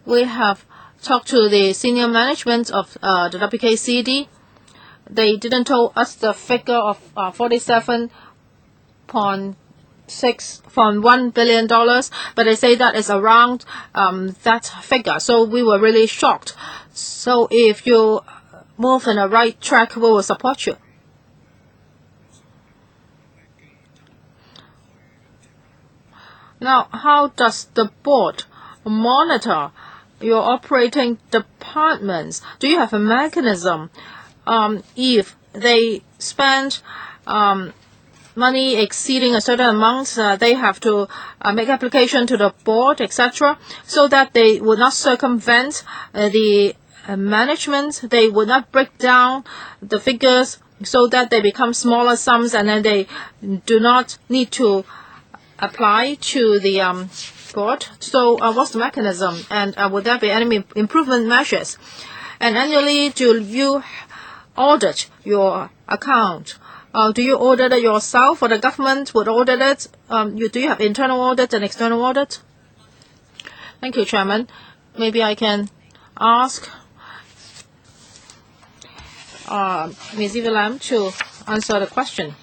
we have talked to the senior management of the WKCD. They didn't tell us the figure of $47.1 billion, but they say that is around that figure. So we were really shocked. So if you move in the right track, we will support you. Now, how does the board monitor your operating departments? Do you have a mechanism? If they spend money exceeding a certain amount, they have to make application to the board, etc., so that they would not circumvent the management. They would not break down the figures so that they become smaller sums, and then they do not need to apply to the board. So what's the mechanism, and would there be any improvement measures? And annually, do you audit your account? Do you audit it yourself, or the government would audit it? Do you have internal audit and external audit? Thank you, Chairman. Maybe I can ask Ms. Lam to answer the question.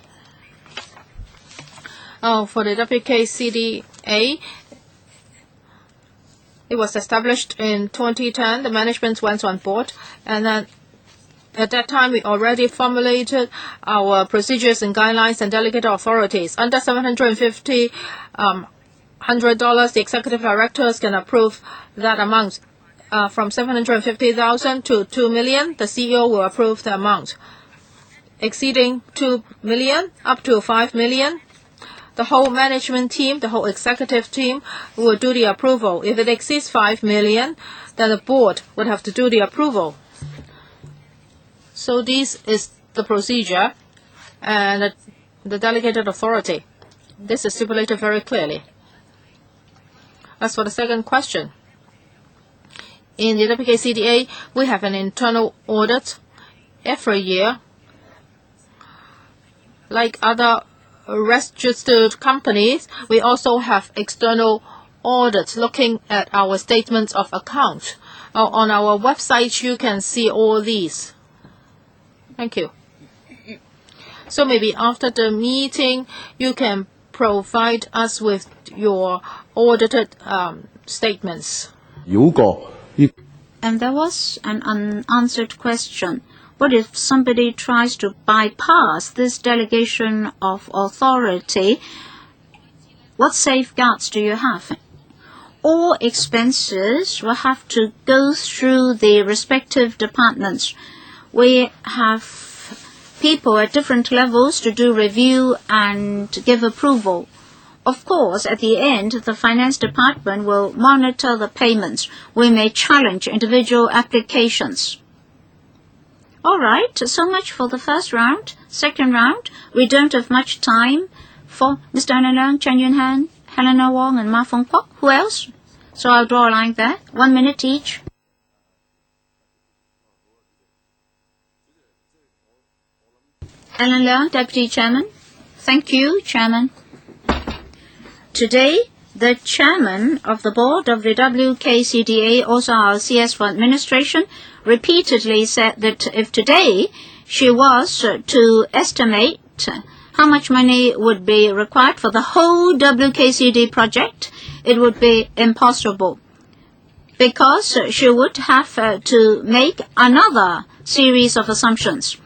For the WKCDA, it was established in 2010. The management went on board, and then at that time we already formulated our procedures and guidelines and delegated authorities. Under $750, $100, the executive directors can approve that amount. From $750,000 to $2 million, the CEO will approve the amount. Exceeding $2 million up to $5 million, the whole management team, the whole executive team will do the approval. If it exceeds $5 million, then the board would have to do the approval. So this is the procedure and the delegated authority. This is stipulated very clearly. As for the second question, in the WKCDA, we have an internal audit every year. Like other registered companies, we also have external audits looking at our statements of account. On our website, you can see all these. Thank you. So maybe after the meeting, you can provide us with your audited statements. And there was an unanswered question. What if somebody tries to bypass this delegation of authority? What safeguards do you have? All expenses will have to go through the respective departments. We have people at different levels to do review and give approval. Of course, at the end, the finance department will monitor the payments. We may challenge individual applications. All right, so much for the first round. Second round, we don't have much time for Mr. Alan Leung, Chen Yunhan, Helena Wong, and Ma Fong Kwok. Who else? So I'll draw a line there. 1 minute each. Alan Leung, Deputy Chairman. Thank you, Chairman. Today, the The chairman of the board of the WKCDA, also our CS for administration, repeatedly said that if today she was to estimate how much money would be required for the whole WKCD project, it would be impossible, because she would have to make another series of assumptions.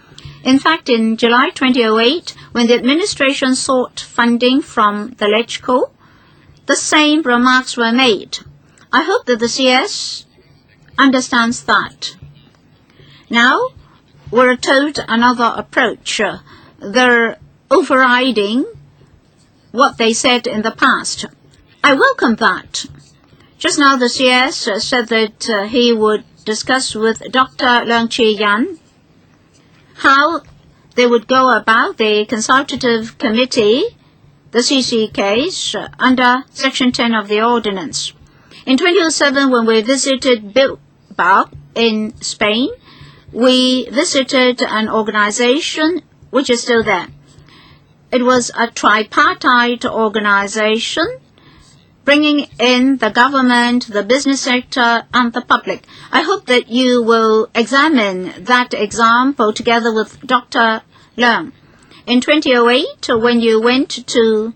In fact, in July 2008, when the administration sought funding from the LegCo, the same remarks were made. I hope that the CS understands that. Now, we're told another approach. They're overriding what they said in the past. I welcome that. Just now the CS said that he would discuss with Dr. Leung Chi-yan how they would go about the consultative committee, the CC case, under Section 10 of the ordinance. In 2007, when we visited Bilbao in Spain, we visited an organization which is still there. It was a tripartite organization bringing in the government, the business sector, and the public. I hope that you will examine that example together with Dr. Leung. In 2008, when you went to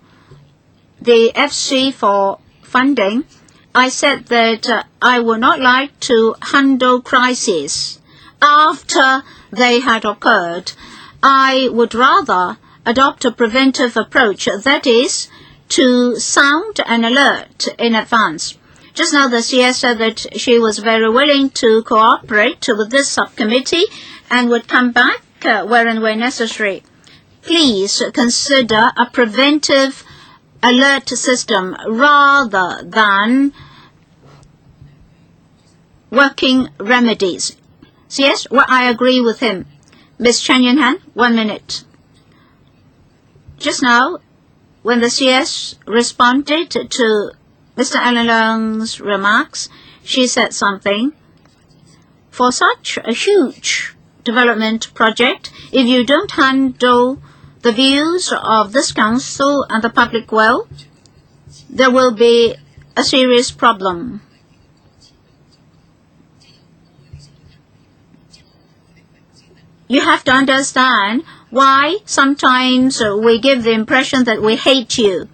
the FC for funding, I said that I would not like to handle crises after they had occurred. I would rather adopt a preventive approach, that is, to sound an alert in advance. Just now the CS said that she was very willing to cooperate with this subcommittee and would come back where and where necessary. Please consider a preventive alert system rather than working remedies. CS, well, I agree with him. Ms. Chen Yunhan, 1 minute. Just now, when the CS responded to Mr. Alan Leung's remarks, she said something. For such a huge development project, if you don't handle the views of this council and the public well, there will be a serious problem. You have to understand why sometimes we give the impression that we hate you.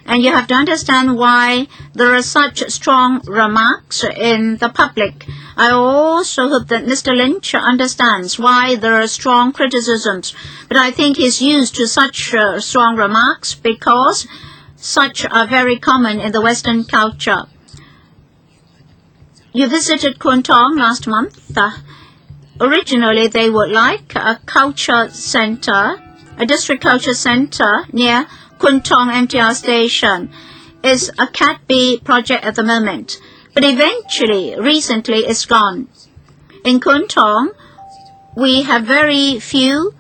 And you have to understand why there are such strong remarks in the public. I also hope that Mr. Lynch understands why there are strong criticisms. But I think he's used to such strong remarks because such are very common in the Western culture. You visited Kwun Tong last month. Originally, they would like a culture center, a district culture center near Kwun Tong MTR station. Is a Cat B project at the moment, but eventually, recently, it's gone. In Kwun Tong, we have very few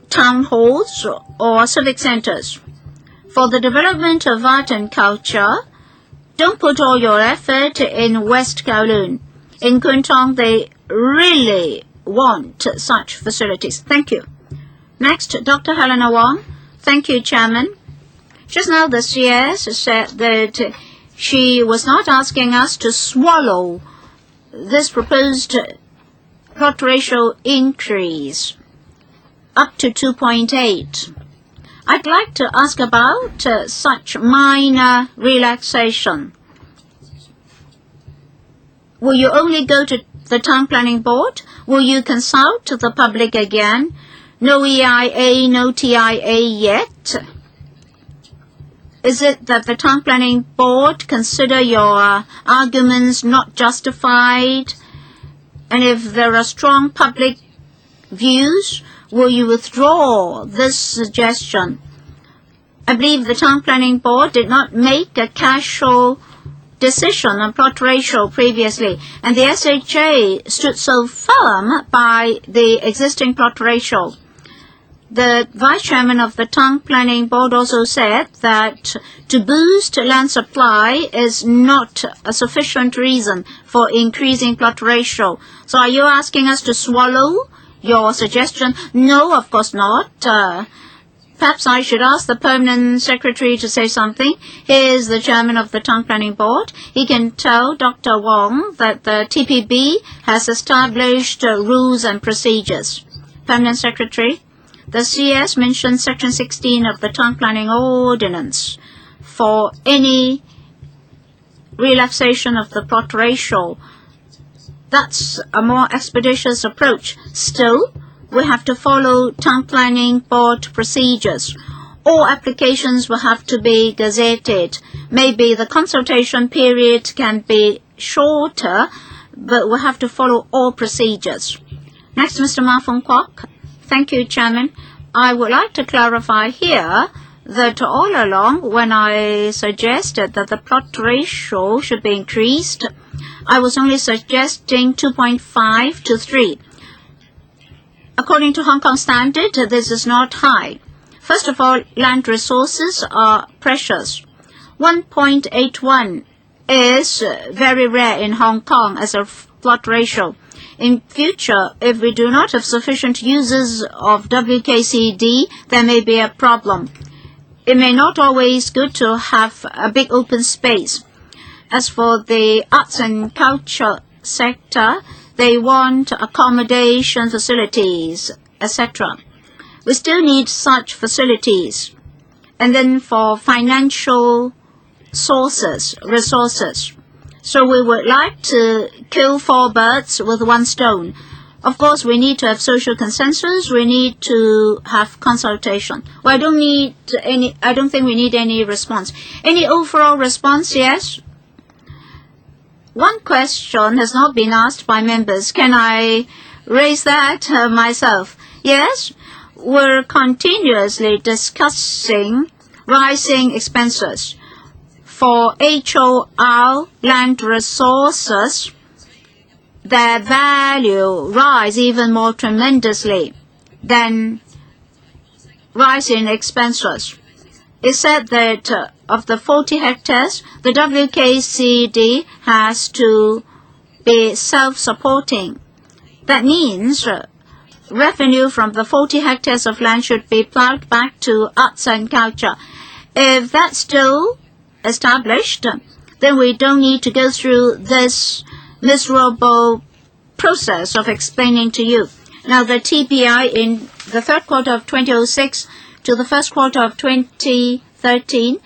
town halls or civic centers. For the development of art and culture, don't put all your effort in West Kowloon. In Kwun Tong, they really want such facilities. Thank you. Next, Dr. Helena Wong. Thank you, Chairman. Just now the CS said that she was not asking us to swallow this proposed plot ratio increase up to 2.8. I'd like to ask about such minor relaxation. Will you only go to the Town Planning Board? Will you consult the public again? No EIA, no TIA yet? Is it that the Town Planning Board consider your arguments not justified? And if there are strong public views, will you withdraw this suggestion? I believe the Town Planning Board did not make a casual decision on plot ratio previously, and the SHA stood so firm by the existing plot ratio. The Vice Chairman of the Town Planning Board also said that to boost land supply is not a sufficient reason for increasing plot ratio. So are you asking us to swallow your suggestion? No, of course not. Perhaps I should ask the Permanent Secretary to say something. He is the Chairman of the Town Planning Board. He can tell Dr. Wong that the TPB has established rules and procedures. Permanent Secretary, the CS mentioned Section 16 of the Town Planning Ordinance for any relaxation of the plot ratio. That's a more expeditious approach. Still, we have to follow Town Planning Board procedures. All applications will have to be gazetted. Maybe the consultation period can be shorter, but we'll have to follow all procedures. Next, Mr. Ma Fong Kwok. Thank you, Chairman. I would like to clarify here that all along, when I suggested that the plot ratio should be increased, I was only suggesting 2.5 to 3. According to Hong Kong standard, this is not high. First of all, land resources are precious. 1.81 is very rare in Hong Kong as a plot ratio. In future, if we do not have sufficient users of WKCD, there may be a problem. It may not always good to have a big open space. As for the arts and culture sector, they want accommodation facilities, etc. We still need such facilities. And then for financial resources. So we would like to kill 4 birds with 1 stone. Of course, we need to have social consensus. We need to have consultation. Well, I don't think we need any response. Any overall response? Yes. One question has not been asked by members. Can I raise that myself? Yes, we're continuously discussing rising expenses. For HOR land resources, their value rise even more tremendously than rise in expenses. It said that of the 40 hectares, the WKCD has to be self-supporting. That means revenue from the 40 hectares of land should be plowed back to arts and culture. If that's still established, then we don't need to go through this miserable process of explaining to you. Now, the TPI in the third quarter of 2006 to the first quarter of 2013,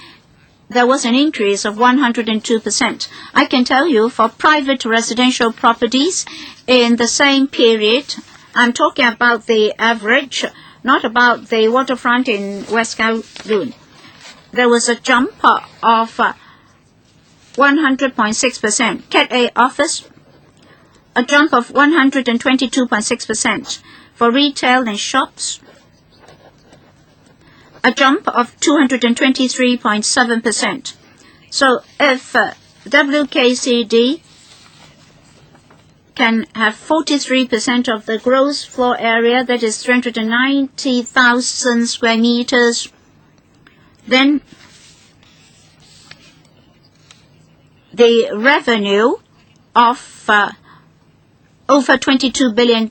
there was an increase of 102%. I can tell you for private residential properties in the same period, I'm talking about the average, not about the waterfront in West Kowloon. There was a jump of 100.6%. Cat A office, a jump of 122.6%. For retail and shops, a jump of 223.7%. So if WKCD can have 43% of the gross floor area, that is 390,000 square meters, then the revenue of over $22 billion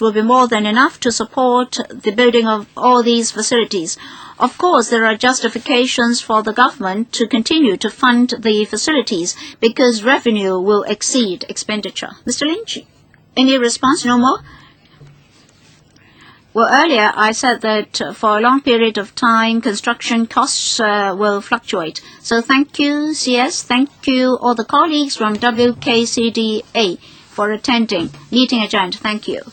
will be more than enough to support the building of all these facilities. Of course, there are justifications for the government to continue to fund the facilities because revenue will exceed expenditure. Mr. Lynch, any response? No more? Well, earlier I said that for a long period of time, construction costs will fluctuate. So thank you, CS. Thank you, all the colleagues from WKCDA for attending. Meeting adjourned. Thank you.